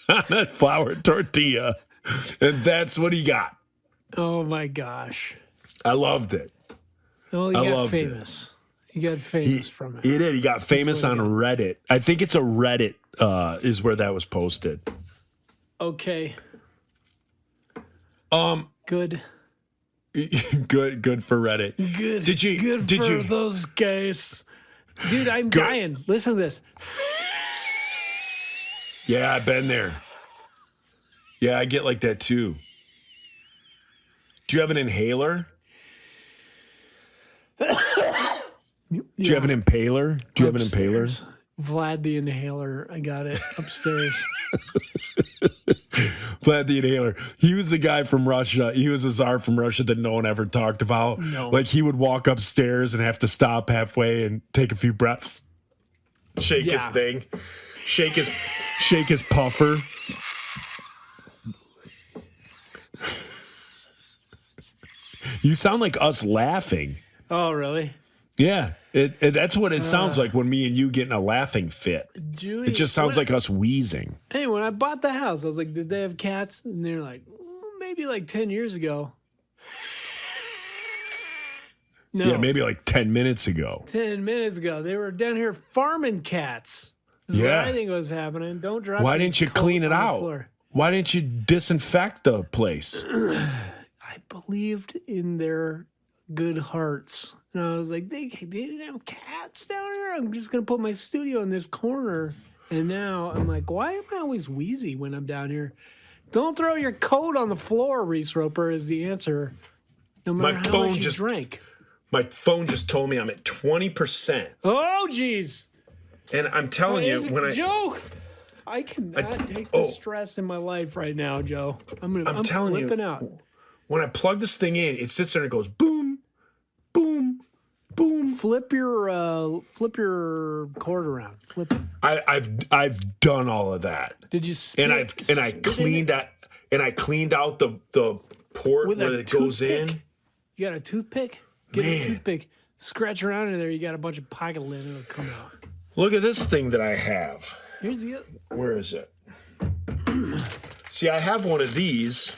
on a flour tortilla. And that's what he got. Oh my gosh. I loved it. Oh, you I got loved it. famous. You got famous from it. He did. He got famous what on he got. Reddit. I think it's a Reddit is where that was posted. Okay. Good. Good for Reddit. Good. Did you? Good did for you? those guys. Dude, I'm dying. Listen to this. Yeah, I've been there. Yeah, I get like that too. Do you have an inhaler? Do you have an impaler? Do you have an impaler? Upstairs. Vlad the Inhaler. I got it upstairs. Vlad the Inhaler. He was the guy from Russia. He was a czar from Russia that no one ever talked about. No. Like he would walk upstairs and have to stop halfway and take a few breaths. Shake his Yeah. thing. Shake his puffer. You sound like us laughing. Oh, really? Yeah, that's what it sounds like when me and you get in a laughing fit. Judy, It just sounds like us wheezing. Hey, when I bought the house, I was like, did they have cats? And they're like, maybe like 10 years ago. No, Yeah, maybe like 10 minutes ago. 10 minutes ago. They were down here farming cats. Is Yeah. what I think was happening. Don't drop Why any didn't you coat clean it on the out? floor. Why didn't you disinfect the place? I believed in their good hearts. And I was like, they didn't have cats down here. I'm just going to put my studio in this corner. And now I'm like, why am I always wheezy when I'm down here? Don't throw your coat on the floor, Reese Roper, is the answer. No matter how phone much you just- drank. My phone just told me I'm at 20%. Oh, jeez. And I'm telling you, when I Joe, I cannot take the stress in my life right now, Joe. I'm telling you, flipping out. when I plug this thing in, it sits there and it goes boom, boom, boom. Flip your cord around. Flip it. I've done all of that. Did you spit, And I spit in cleaned it that, I cleaned out the port with where a it goes toothpick? in. You got a toothpick? Get Man. a toothpick. Scratch around in there. You got a bunch of pocket lint. It'll come out. Look at this thing that I have. Here's the. Where is it? See, I have one of these.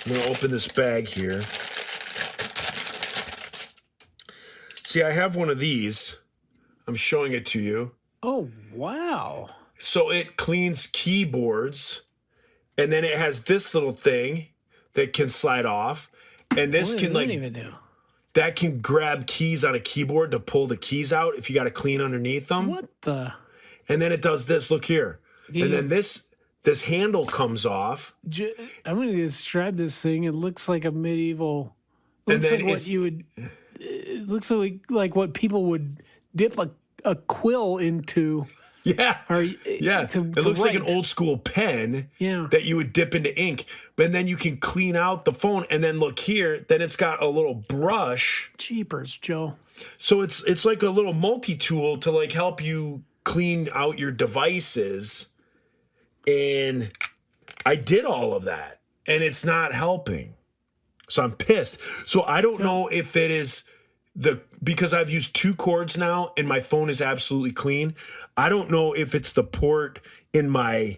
I'm going to open this bag here. See, I have one of these. I'm showing it to you. Oh wow! So it cleans keyboards and then it has this little thing that can slide off, and this What can does that like even do? that can grab keys on a keyboard to pull the keys out if you got to clean underneath them. What the? And then it does this. Look here, Yeah. and then this handle comes off. I'm going to describe this thing. It looks like a medieval. It And looks then like what it's- you would. It looks like what people would dip a quill into. Yeah, Or, yeah. to It looks like an write. old school pen. Yeah. That you would dip into ink, but then you can clean out the phone. And then look here, then it's got a little brush. Jeepers, Joe. So it's like a little multi-tool to like help you clean out your devices. And I did all of that, and it's not helping. So I'm pissed. So I don't know if it is because I've used 2 cords now and my phone is absolutely clean. I don't know if it's the port in my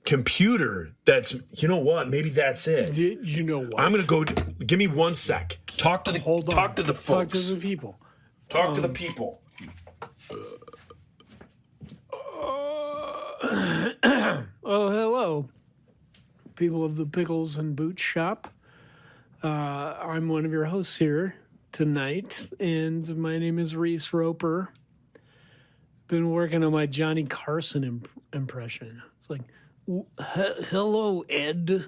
computer that's, you know what? Maybe that's it. You know what? I'm gonna go. Give me 1 sec. Talk to the Hold on. Talk to the Talk to folks. the people. Talk to the people. Oh, hello, people of the Pickles and Boots Shop. I'm one of your hosts here tonight, and my name is Reese Roper. Been working on my Johnny Carson impression. It's like, hello, Ed.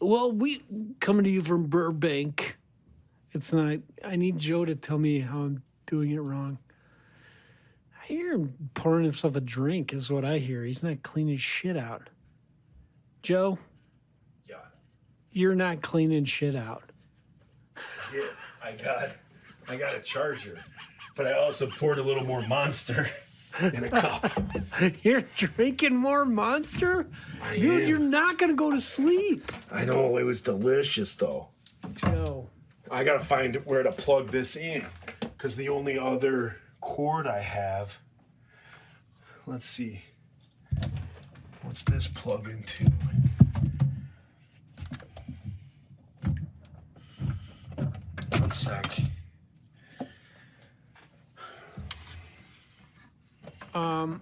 Well, we coming to you from Burbank. It's not. I need Joe to tell me how I'm doing it wrong. I hear him pouring himself a drink, is what I hear. He's not cleaning shit out. Joe, Yeah. you're not cleaning shit out. Yeah, I got a charger, but I also poured a little more Monster in a cup. You're drinking more Monster? I Dude, am. you're not going to go to sleep. I know it was delicious though. Joe. I gotta find where to plug this in because the only other cord I have. Let's see. What's this plug into? One sec. I'm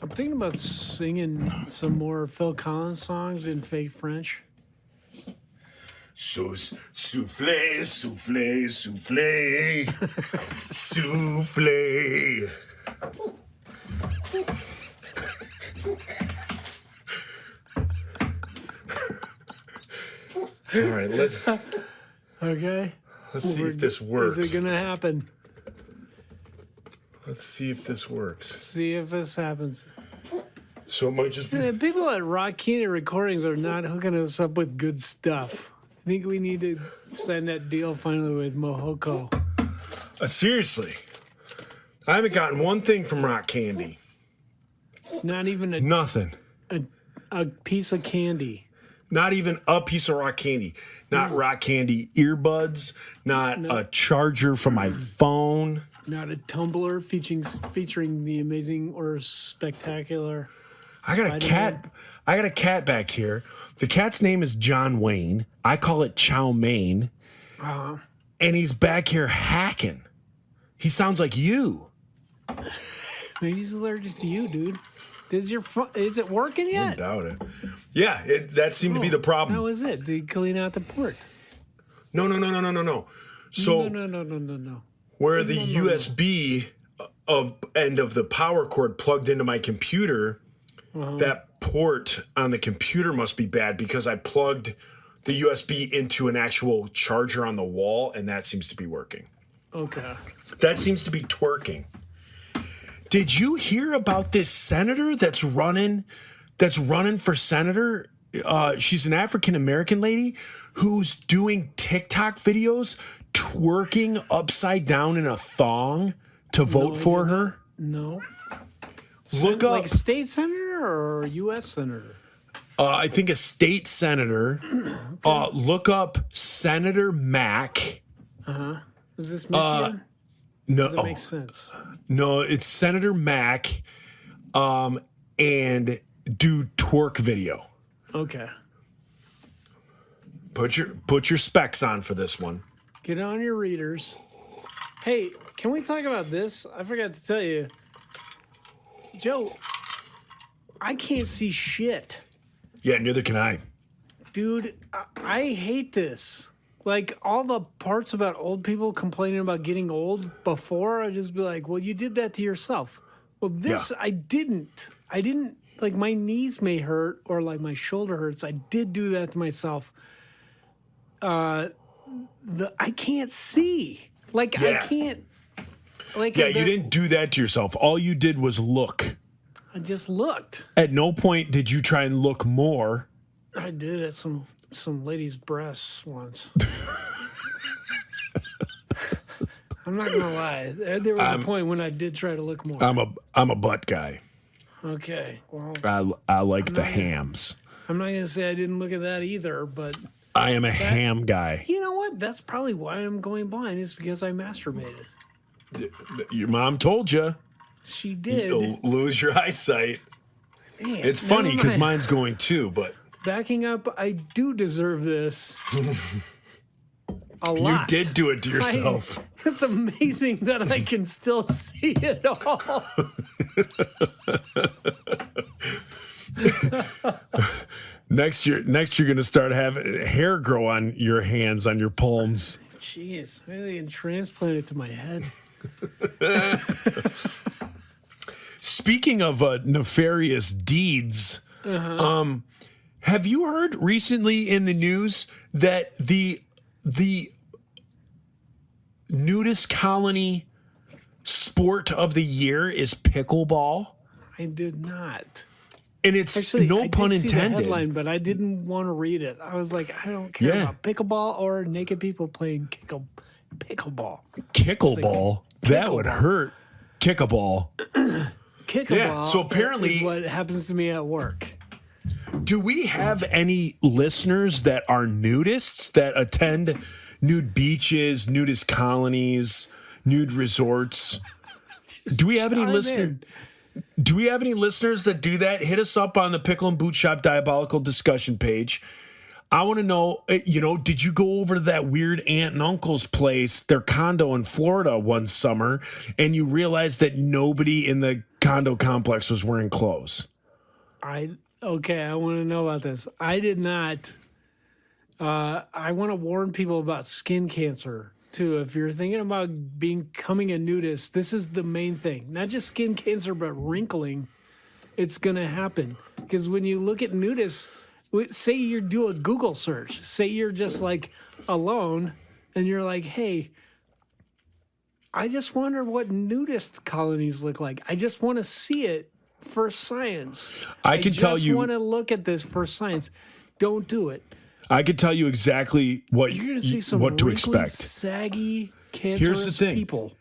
thinking about singing some more Phil Collins songs in fake French. Souffle, souffle, souffle, souffle. All right, let's Okay? see if this works. Is it going to happen? Let's see if this works. See if this happens. So it might just be. The people at Rock Candy Recordings are not hooking us up with good stuff. I think we need to sign that deal finally with Mohoko. Seriously, I haven't gotten one thing from Rock Candy. Not even Nothing. a piece of candy. Not even a piece of Rock Candy. Not Rock Candy earbuds. Not a charger for my phone. Not a tumbler featuring the amazing or spectacular. I got a cat. I got a cat back here. The cat's name is John Wayne. I call it Chow Mein. And he's back here hacking. He sounds like you. Maybe he's allergic to you, dude. Is it working I yet? doubt it. Yeah, that seemed to be the problem. How is it? Did you clean out the port? No. So No. where the USB of end of the power cord plugged into my computer, that port on the computer must be bad because I plugged the USB into an actual charger on the wall, and that seems to be working. Okay. That seems to be twerking. Did you hear about this senator that's running for senator? She's an African American lady who's doing TikTok videos twerking upside down in a thong to vote for her. No. Look up. Like state senator or U.S. senator? I think a state senator. Look up Senator Mack. Is this Michigan? No, Does it make sense? no, it's Senator Mack. And do twerk video. Okay. Put your specs on for this one. Get on your readers. Hey, can we talk about this? I forgot to tell you. Joe, I can't see shit. Yeah, neither can I. Dude, I hate this. Like, all the parts about old people complaining about getting old before, I'd just be like, well, you did that to yourself. Well, this, I didn't. Like, my knees may hurt or, like, my shoulder hurts. I did do that to myself. I can't see. Like, Yeah. I can't. Like, Yeah, you didn't do that to yourself. All you did was look. I just looked. At no point did you try and look more. I did at some lady's breasts once. I'm not gonna lie. There was a point when I did try to look more. I'm a butt guy. Okay, well, I like the hams. I'm not gonna say I didn't look at that either, but I am a ham guy. you know what? That's probably why I'm going blind. Is because I masturbated. Your mom told you. She did. You'll lose your eyesight. Damn, It's funny never because mind. mine's going too, but Backing up, I do deserve this. A you lot. did do it to yourself. It's amazing that I can still see it all. Next you're gonna start having hair grow on your hands, on your palms. Jeez, maybe I can transplant it to my head. Speaking of nefarious deeds, have you heard recently in the news that the nudist colony sport of the year is pickleball? I did not. And it's Actually, no I pun did see the intended. headline, but I didn't want to read it. I was like, I don't care Yeah. about pickleball or naked people playing pickleball. Kickleball. That would Kickleball. hurt. Kickaball. Kickleball. Yeah, so apparently- is what happens to me at work. Do we have any listeners that are nudists that attend nude beaches, nudist colonies, nude resorts? Do we have any Chime listeners? in. Do we have any listeners that do that? Hit us up on the Pickle and Boot Shop Diabolical discussion page. I want to know, did you go over to that weird aunt and uncle's place, their condo in Florida one summer, and you realized that nobody in the condo complex was wearing clothes? I want to know about this. I did not. I want to warn people about skin cancer too. If you're thinking about becoming a nudist, this is the main thing. Not just skin cancer, but wrinkling. It's gonna happen because when you look at nudists, say you do a Google search. Say you're just like alone, and you're like, "Hey, I just wonder what nudist colonies look like. I just want to see it for science. I can tell you- I just want to look at this for science. Don't do it. I could tell you exactly what You're going to see some what to wrinkly, expect. saggy, cancerous Here's the thing. people.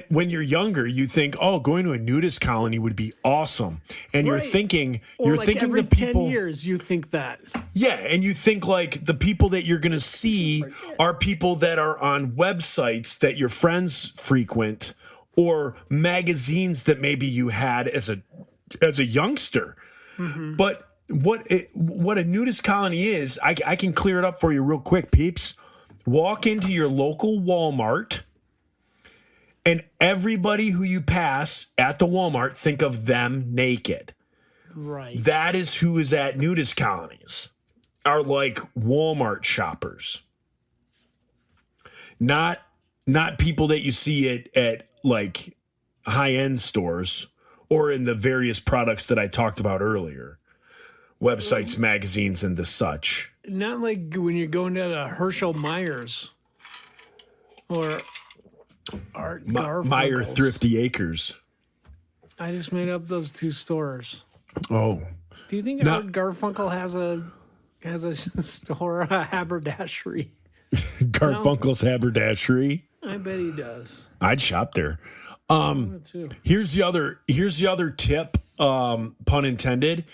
When you're younger, you think, "Oh, going to a nudist colony would be awesome," and you're Right. thinking, Or you're like thinking every the people, 10 years, you think that. yeah, and you think like the people that you're going to see are people that are on websites that your friends frequent or magazines that maybe you had as a youngster. Mm-hmm. But what a nudist colony is, I can clear it up for you real quick, peeps. Walk into your local Walmart, and everybody who you pass at the Walmart, think of them naked. Right. That is who is at nudist colonies, are like Walmart shoppers. Not people that you see at like high-end stores or in the various products that I talked about earlier. Websites, magazines, and the such. Not like when you're going to the Herschel Myers or Art Garfunkel's. Meyer Thrifty Acres. I just made up those two stores. Oh, Do you think Not- Art Garfunkel has a store, a haberdashery? Garfunkel's Haberdashery. I bet he does. I'd shop there. Me too. Here's the other tip, pun intended,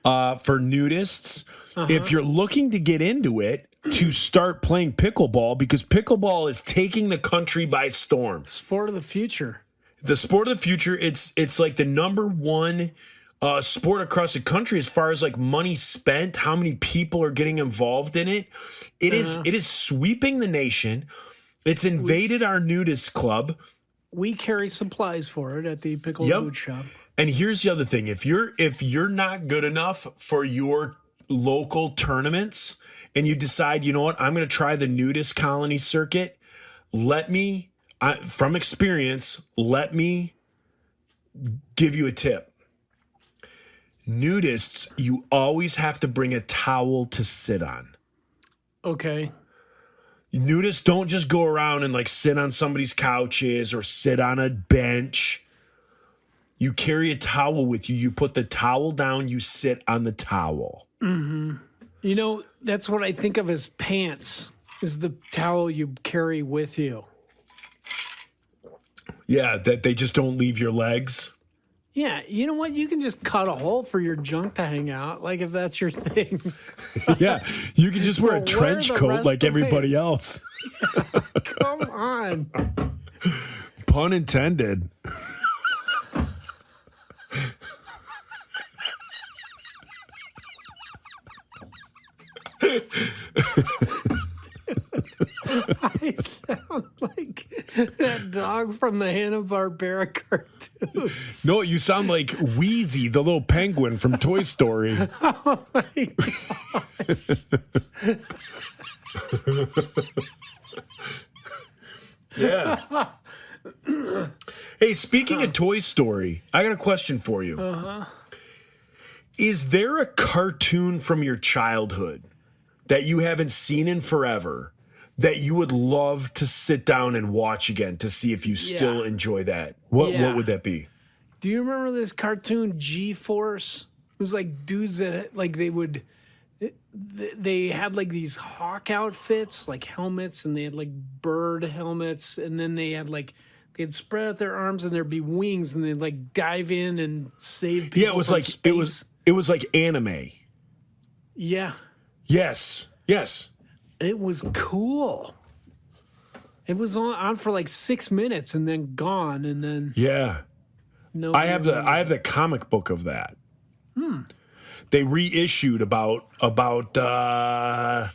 for nudists. If you're looking to get into it, to start playing pickleball, because pickleball is taking the country by storm. Sport of the future. The sport of the future. It's like the number one sport across the country as far as like money spent, how many people are getting involved in it. It is sweeping the nation. It's invaded our nudist club. We carry supplies for it at the Pickle Yep. Boot Shop. And here's the other thing. If you're not good enough for your local tournaments and you decide, you know what, I'm going to try the nudist colony circuit, from experience, let me give you a tip. Nudists, you always have to bring a towel to sit on. Okay. Nudists don't just go around and like sit on somebody's couches or sit on a bench. You carry a towel with you. You put the towel down, you sit on the towel. Mm-hmm. You know, that's what I think of as pants, is the towel you carry with you. Yeah, that they just don't leave your legs. Yeah, you know what? You can just cut a hole for your junk to hang out, like if that's your thing. Yeah, you can just wear a Well, trench wear the coat rest like of the everybody pants. else. Come on. Pun intended. I sound like that dog from the Hanna-Barbera cartoons. No, you sound like Wheezy, the little penguin from Toy Story. Oh my gosh. Yeah. Hey, speaking of Toy Story, I got a question for you. Uh-huh. Is there a cartoon from your childhood that you haven't seen in forever that you would love to sit down and watch again to see if you still enjoy that? What would that be? Do you remember this cartoon G-Force? It was like dudes that like they had like these hawk outfits, like helmets, and they had like bird helmets, and then they'd spread out their arms and there'd be wings, and they'd like dive in and save people. Yeah, it was from like space. it was like anime. Yeah. Yes. It was cool. It was on for like 6 minutes and then gone, and then Yeah. no. I have the comic book of that. They reissued about I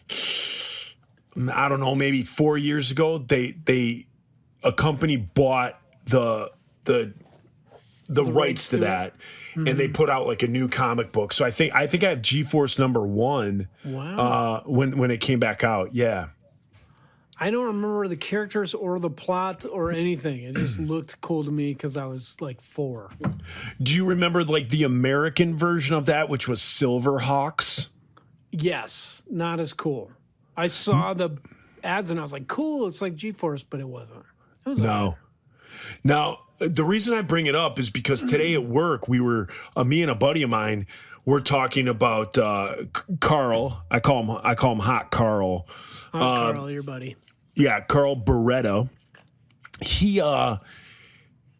don't know, maybe 4 years ago. A company bought the rights to that, and they put out like a new comic book. So I think I have G-Force #1. Wow. When it came back out. Yeah. I don't remember the characters or the plot or anything. It just looked cool to me because I was like 4. Do you remember like the American version of that, which was Silverhawks? Yes, not as cool. I saw the ads and I was like, cool, it's like G-Force, but it wasn't. It was No. Now, the reason I bring it up is because today at work, we were, me and a buddy of mine, we're talking about Carl. I call him Hot Carl. Carl, your buddy. Yeah, Carl Beretta.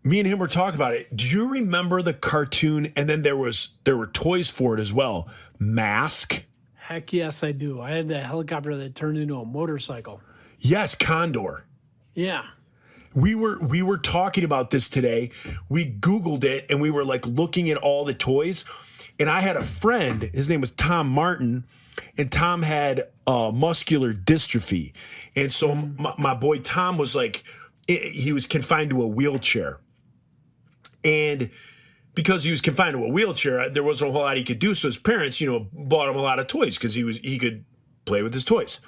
Me and him were talking about it. Do you remember the cartoon? And then there were toys for it as well. Mask. Heck yes, I do. I had that helicopter that turned into a motorcycle. Yes, Condor. Yeah. We were talking about this today. We Googled it and we were like looking at all the toys. And I had a friend, his name was Tom Martin, and Tom had muscular dystrophy. And so my boy Tom was like, he was confined to a wheelchair. And because he was confined to a wheelchair, there wasn't a whole lot he could do. So his parents, bought him a lot of toys because he could play with his toys.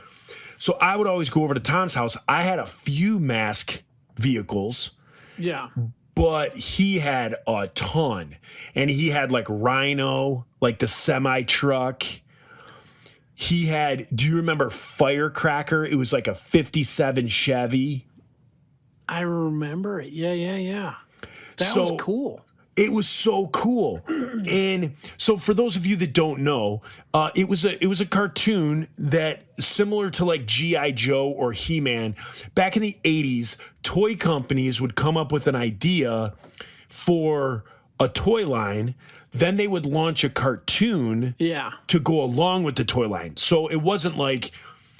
So I would always go over to Tom's house. I had a few Mask vehicles. Yeah. But he had a ton. And he had like Rhino, like the semi truck. He had, do you remember Firecracker? It was like a 57 Chevy. I remember it. Yeah. That was cool. It was so cool. And so for those of you that don't know, it was a cartoon that, similar to like G.I. Joe or He-Man, back in the 80s, toy companies would come up with an idea for a toy line. Then they would launch a cartoon to go along with the toy line. So it wasn't like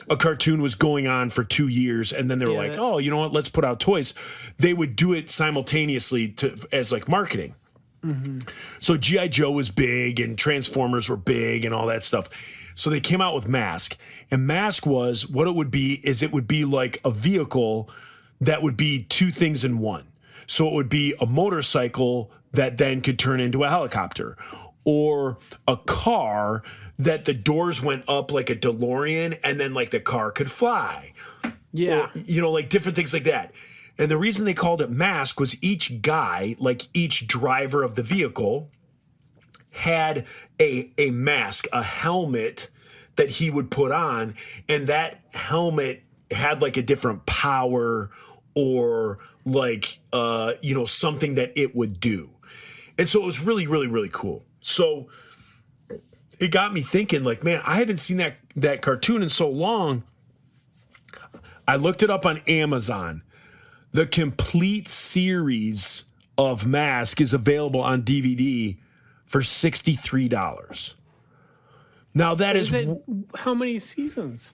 a cartoon was going on for 2 years and then they were like, oh, you know what, let's put out toys. They would do it simultaneously as like marketing. Mm-hmm. So G.I. Joe was big and Transformers were big and all that stuff. So they came out with Mask. And Mask was, what it would be like a vehicle that would be two things in one. So it would be a motorcycle that then could turn into a helicopter, or a car that the doors went up like a DeLorean and then like the car could fly. Yeah. Or, like different things like that. And the reason they called it Mask was each guy, like each driver of the vehicle, had a mask, a helmet that he would put on, and that helmet had like a different power or like something that it would do. And so it was really, really, really cool. So it got me thinking, like, man, I haven't seen that cartoon in so long. I looked it up on Amazon. The complete series of Mask is available on DVD for $63. Now that is how many seasons?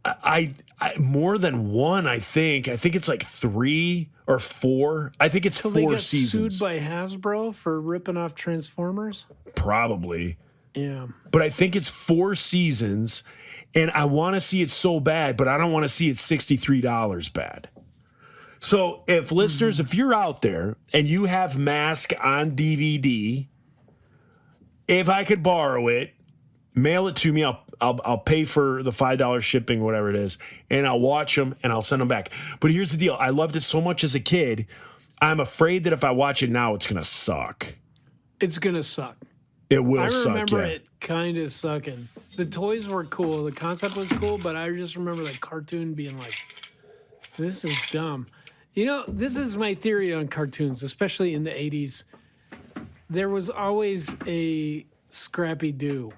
I more than one, I think. I think it's like 3 or 4. I think it's So 4 they got seasons. sued by Hasbro for ripping off Transformers? Probably. Yeah. But I think it's 4 seasons, and I want to see it so bad, but I don't want to see it $63 bad. So if listeners, if you're out there and you have Mask on DVD, if I could borrow it, mail it to me. I'll pay for the $5 shipping, whatever it is, and I'll watch them and I'll send them back. But here's the deal: I loved it so much as a kid. I'm afraid that if I watch it now, it's gonna suck. It's going to suck. It will I suck. remember Yeah. it kind of sucking. The toys were cool. The concept was cool, but I just remember the cartoon being like, this is dumb. This is my theory on cartoons, especially in the 80s. There was always a Scrappy Doo.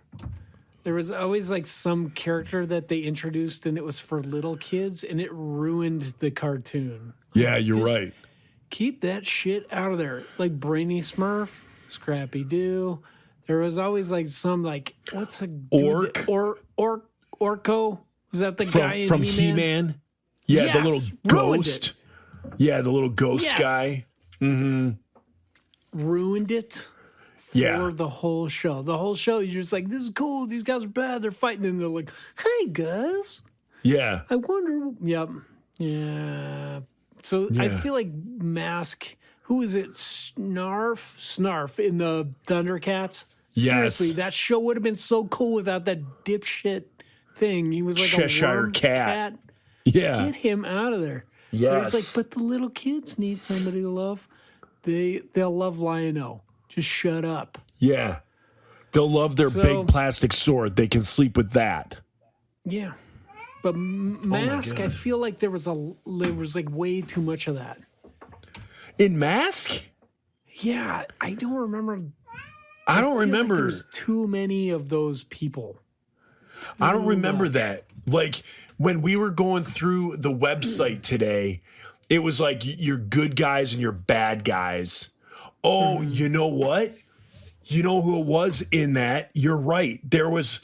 There was always like some character that they introduced and it was for little kids and it ruined the cartoon. Yeah, you're Just right. Keep that shit out of there. Like Brainy Smurf, Scrappy Doo. There was always like some like, what's a dude Orc. Orko? Was that the guy in From He-Man? He-Man? Yeah, the Yes, little ruined ghost. Yeah, the little ghost Yes. guy. Ruined it. Yeah. For the whole show. The whole show, you're just like, this is cool. These guys are bad. They're fighting. And they're like, hey, guys, Yeah. I wonder. Yep. Yeah. So I Yeah. feel like Mask, who is it? Snarf in the Thundercats? Yes. Seriously, that show would have been so cool without that dipshit thing. He was like Cheshire a worm cat. Yeah. Get him out of there. Yes. It's like, but the little kids need somebody to love. They'll love Lion-O. Just shut up. Yeah. They'll love their So- big plastic sword. They can sleep with that. Yeah. But Mask, I God. feel like there was like way too much of that. In Mask? Yeah, I don't remember. I don't feel like remember. there's too many of those people. I don't remember that. Like when we were going through the website today, it was like your good guys and your bad guys. Oh, you know what? You know who it was in that? You're right. There was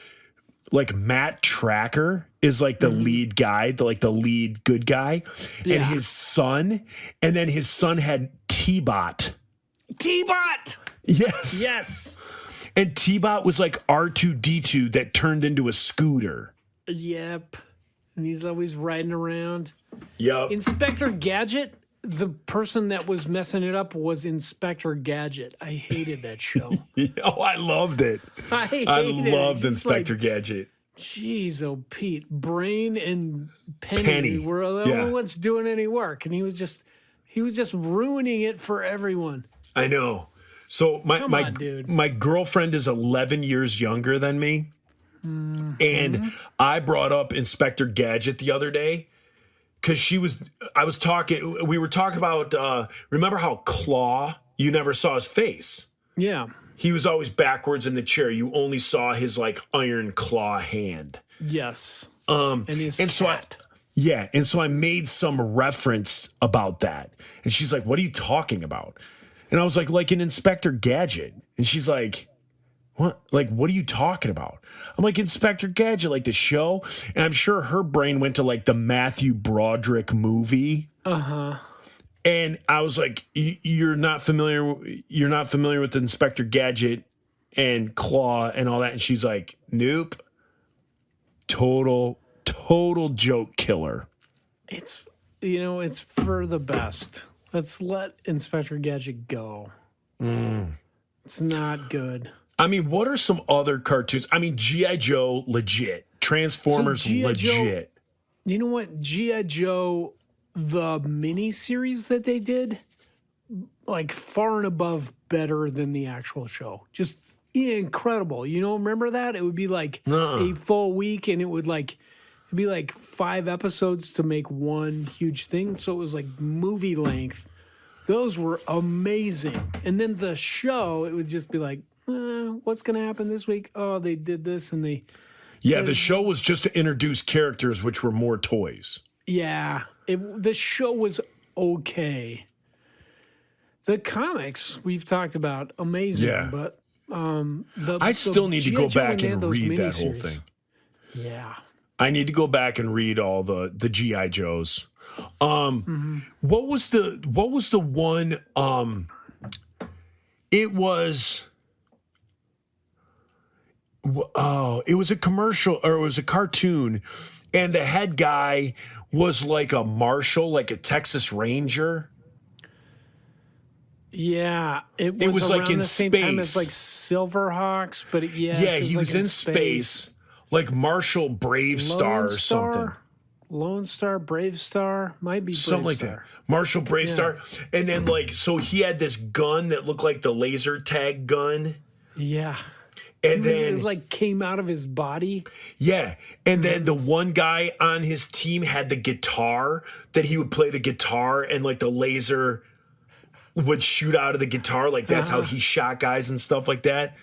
like Matt Tracker is like the lead guy, the lead good guy, and Yeah. his son, and then his son had T-Bot. T-Bot! Yes. Yes. And T-Bot was like R2D2 that turned into a scooter. Yep. And he's always riding around. Yup. Inspector Gadget, the person that was messing it up was Inspector Gadget. I hated that show. Oh, I loved it. I hated I it. loved He's Inspector like, Gadget. Jeez, oh Pete, Brain and Penny, Penny, were the yeah. only ones doing any work, and he was just ruining it for everyone. I know. So Come on, dude. my girlfriend is 11 years younger than me. Mm-hmm. And I brought up Inspector Gadget the other day because we were talking about, remember how Claw, you never saw his face. Yeah. He was always backwards in the chair. You only saw his like iron claw hand. Yes. And his So cat. and so I made some reference about that. And she's like, what are you talking about? And I was like an Inspector Gadget. And she's like, what? Like, what are you talking about? I'm like, Inspector Gadget, like the show. And I'm sure her brain went to like the Matthew Broderick movie. Uh-huh. And I was like, you're not familiar with Inspector Gadget and Claw and all that. And she's like, nope. Total joke killer. It's for the best. Let's let Inspector Gadget go. It's not good. I mean, what are some other cartoons? I mean, G.I. Joe, legit. Transformers, G.I. Joe- legit. You know what? G.I. Joe, the miniseries that they did, like far and above better than the actual show. Just incredible. You know, remember that? It would be like a full week and it'd be like 5 episodes to make one huge thing. So it was like movie length. Those were amazing. And then the show, it would just be like, what's going to happen this week? Oh, they did this and they... Yeah, the show was just to introduce characters, which were more toys. Yeah, the show was okay. The comics we've talked about, amazing, Yeah. but I still need to go G.I. Joe back and those read that whole miniseries. thing. Yeah. I need to go back and read all the G.I. Joes. What was the one? It was. Oh, it was a commercial or it was a cartoon, and the head guy was like a marshal, like a Texas Ranger. Yeah, it was was like around in the same time as space. like Silverhawks, but Yeah, it he was like in space, like Marshal Brave Star or something. Lone Star, Brave Star, might be Brave Something like Star. that. Marshall Brave Star. And then like so he had this gun that looked like the laser tag gun. Yeah. And It then was like came out of his body. yeah. And then the one guy on his team had the guitar that he would play the guitar and like the laser would shoot out of the guitar. Like that's how he shot guys and stuff like that.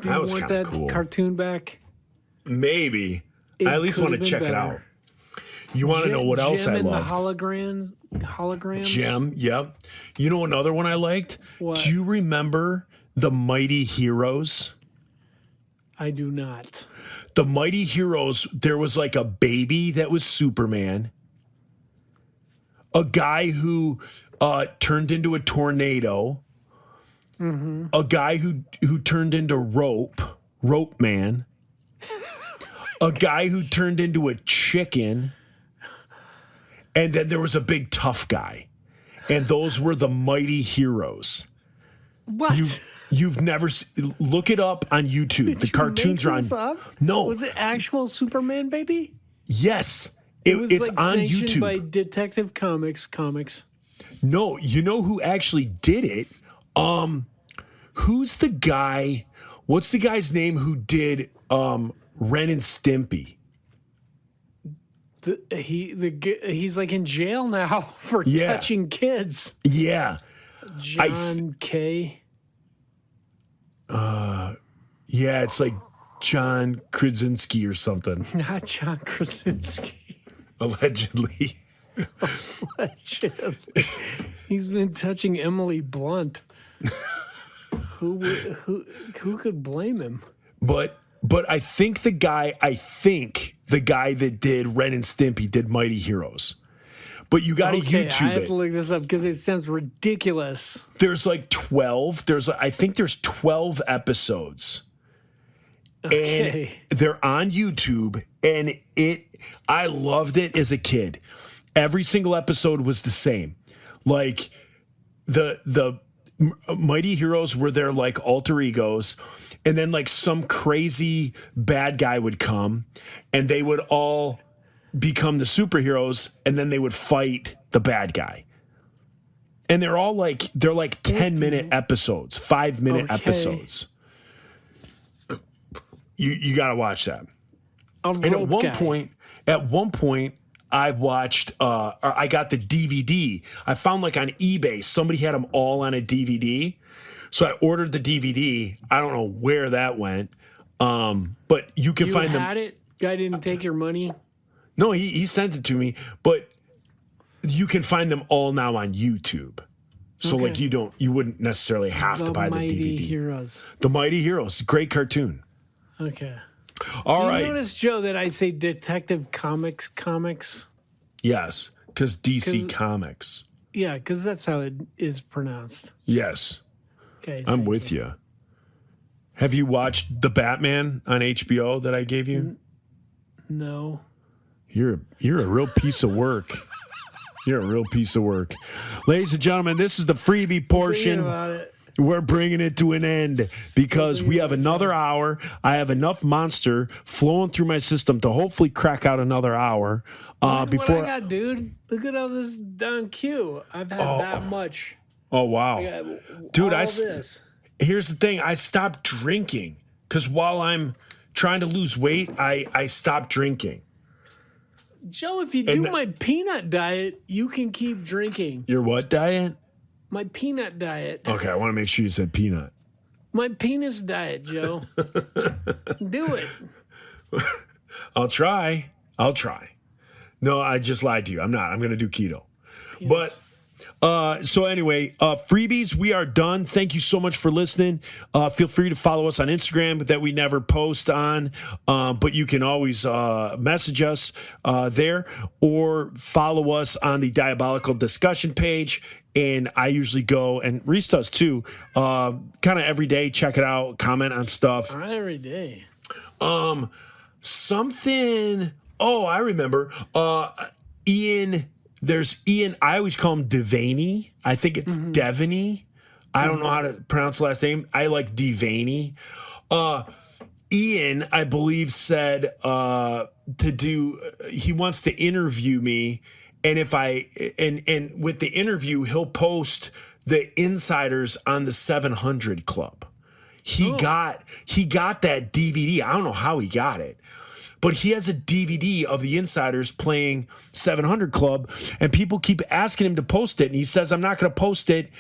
Do That you was want kind that of cool. cartoon back? Maybe. It I at least could want have to been check it better. out. You want to know what else Gem I and loved? the holograms. Gem, yep. You know another one I liked? What? Do you remember the Mighty Heroes? I do not. The Mighty Heroes, there was like a baby that was Superman, a guy who turned into a tornado, a guy who turned into Rope Man, a guy who turned into a chicken, and then there was a big tough guy. And those were the Mighty Heroes. What? You've never look it up on YouTube. The cartoons are on. Up? No, Was it actual Superman, baby? yes, It was it's like on sanctioned YouTube. by Detective Comics. No, you know who actually did it? Who's the guy? What's the guy's name who did Ren and Stimpy? He's like in jail now for Yeah. touching kids. Yeah, John K. yeah, it's like John Krasinski or something, Not John Krasinski. allegedly. He's been touching Emily Blunt. Who could blame him? But I think the guy that did Ren and Stimpy did Mighty Heroes. But you got to Okay, I YouTube have it. to look this up because it sounds ridiculous. There's like 12. I think there's 12 episodes. Okay. And they're on YouTube, and I loved it as a kid. Every single episode was the same. Like the Mighty Heroes were their like alter egos, and then like some crazy bad guy would come, and they would all become the superheroes, and then they would fight the bad guy. And they're 10-minute episodes, 5-minute Okay. episodes. You got to watch that. And Rope guy. at one point, I watched. Or I got the DVD. I found like on eBay somebody had them all on a DVD, so I ordered the DVD. I don't know where that went, but you can You find them. had it? Guy didn't take your money? No, he sent it to me, but you can find them all now on YouTube. So Okay. like you wouldn't necessarily have to The buy the Mighty DVD. Heroes. The Mighty Heroes, great cartoon. Okay. All Do right, you notice, Joe, that I say Detective Comics? yes, because DC 'Cause- Comics. Yeah, because that's how it is pronounced. Yes, Okay. I'm with you. Have you watched the Batman on HBO that I gave you? No. You're a real piece of work. You're a real piece of work. Ladies and gentlemen, this is the freebie Thinking portion. about it. We're bringing it to an end because we have another hour. I have enough Monster flowing through my system to hopefully crack out another hour. Before what I got, dude. Look at all this Don Q. I've had that much. Oh wow, dude! This. Here's the thing. I stopped drinking because while I'm trying to lose weight, I stopped drinking. Joe, if you do my peanut diet, you can keep drinking. Your what diet? My peanut diet. Okay, I want to make sure you said peanut. My penis diet, Joe. Do it. I'll try. No, I just lied to you. I'm not. I'm going to do keto. Yes. But so anyway, freebies, we are done. Thank you so much for listening. Feel free to follow us on Instagram that we never post on, but you can always message us there or follow us on the Diabolical Discussion page. And I usually go, and Reese does too, kind of every day, check it out, comment on stuff. Not every day. Something, I remember. Ian, there's Ian, I always call him Devaney. I think it's Devaney. I don't know how to pronounce the last name. I like Devaney. Ian, I believe, said he wants to interview me. And if and with the interview, he'll post the insiders on the 700 Club. He got that DVD. I don't know how he got it, but he has a DVD of the insiders playing 700 Club, and people keep asking him to post it. And he says, I'm not going to post it.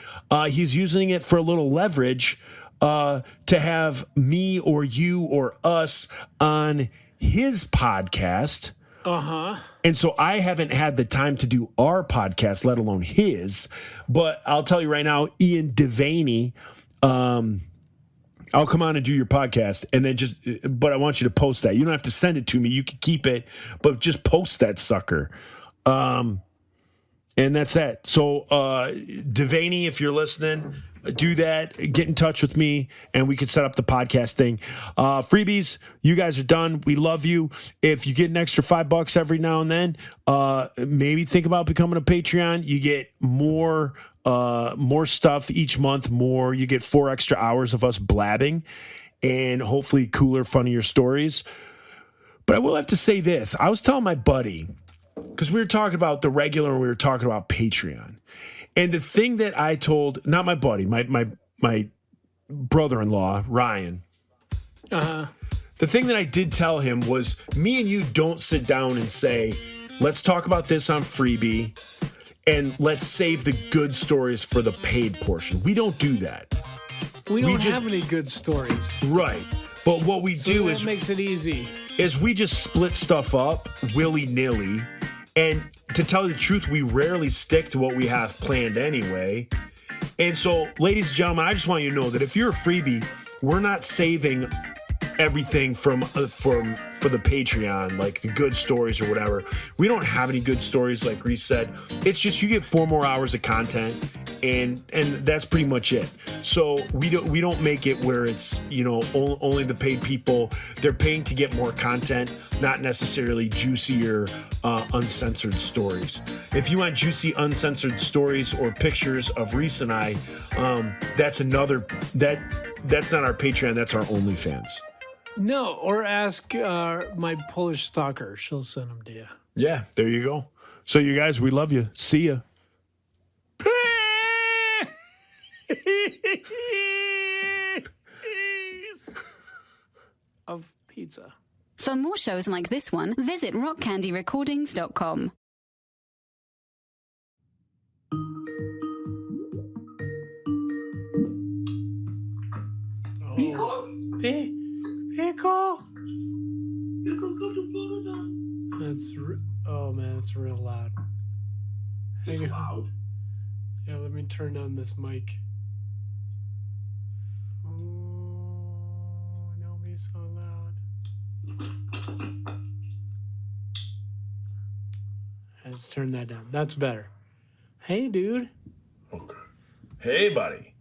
He's using it for a little leverage to have me or you or us on his podcast. And so I haven't had the time to do our podcast, let alone his. But I'll tell you right now, Ian Devaney, I'll come on and do your podcast, and then but I want you to post that. You don't have to send it to me. You can keep it, but just post that sucker. And that's that. So Devaney, if you're listening, do that. Get in touch with me, and we can set up the podcast thing. Freebies, you guys are done. We love you. If you get an extra $5 every now and then, maybe think about becoming a Patreon. You get more stuff each month. You get 4 extra hours of us blabbing, and hopefully cooler, funnier stories. But I will have to say this. I was telling my buddy, because we were talking about the regular and we were talking about Patreon. And the thing that I told, not my buddy, my brother-in-law, Ryan, the thing that I did tell him was, me and you don't sit down and say, let's talk about this on Freebie, and let's save the good stories for the paid portion. We don't do that. We don't have any good stories. Right. But what we do that makes it easy. Is we just split stuff up willy-nilly. And to tell you the truth, we rarely stick to what we have planned anyway. And so, ladies and gentlemen, I just want you to know that if you're a freebie, we're not saving everything for the Patreon, like the good stories or whatever. We don't have any good stories, like Reese said. It's just you get 4 more hours of content, and that's pretty much it. So we don't make it where it's, only the paid people. They're paying to get more content, not necessarily juicier, uncensored stories. If you want juicy, uncensored stories or pictures of Reese and I, that's not our Patreon. That's our OnlyFans. No, or ask my Polish stalker. She'll send them to you. Yeah, there you go. So you guys, we love you. See ya. Of pizza. For more shows like this one, visit rockcandyrecordings.com. Pickle. That's real loud. It's loud. Yeah, let me turn on this mic. Oh, don't be so loud. Let's turn that down. That's better. Hey, dude. Okay. Hey, buddy.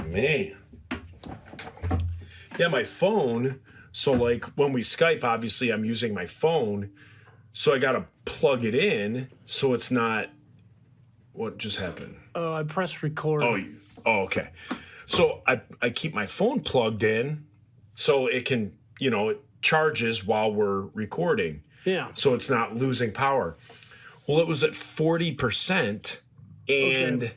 Man. Yeah, my phone. So, like, when we Skype, obviously, I'm using my phone. So I got to plug it in so it's not What just happened? Oh, I pressed record. Oh, okay. So I keep my phone plugged in so it can, it charges while we're recording. Yeah. So it's not losing power. Well, it was at 40% and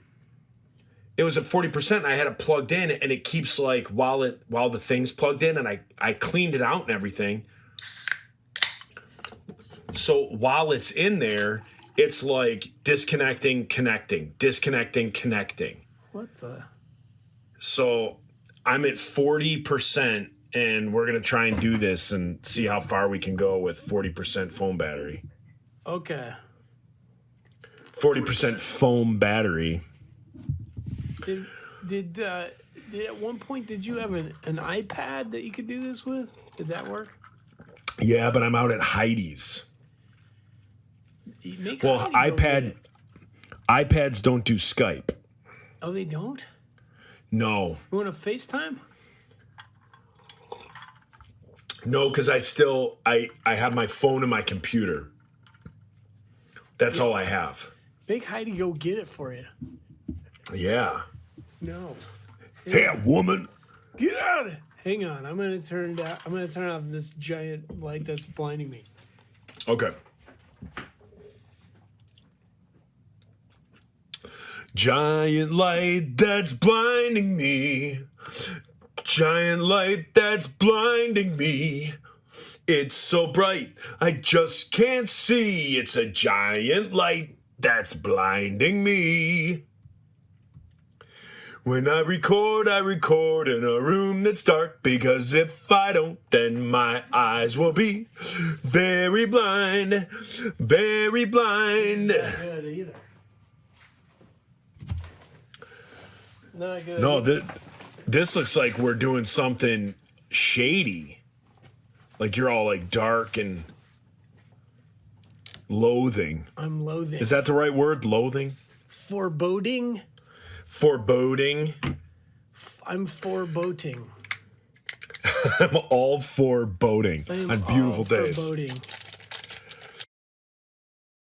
it was at 40% and I had it plugged in and it keeps like while the thing's plugged in and I cleaned it out and everything. So while it's in there, it's like disconnecting, connecting, disconnecting, connecting. What the? So I'm at 40% and we're going to try and do this and see how far we can go with 40% phone battery. Okay. 40% foam battery. Did at one point did you have an iPad that you could do this with? Did that work? Yeah, but I'm out at Heidi's. Well, Heidi go get it. iPads don't do Skype. Oh, they don't? No. You want to FaceTime? No, because I have my phone and my computer. That's all I have. Make Heidi go get it for you. Yeah. No. Hey, woman. Get out! Hang on, I'm gonna turn down. I'm gonna turn off this giant light that's blinding me. Okay. Giant light that's blinding me. Giant light that's blinding me. It's so bright, I just can't see. It's a giant light that's blinding me. When I record in a room that's dark, because if I don't, then my eyes will be very blind, very blind. Good either. Not good. No, this looks like we're doing something shady. Like you're all like dark and loathing. I'm loathing. Is that the right word? Loathing? Foreboding? Foreboding? I'm foreboding. I'm all for boating I am on beautiful all days. Foreboding.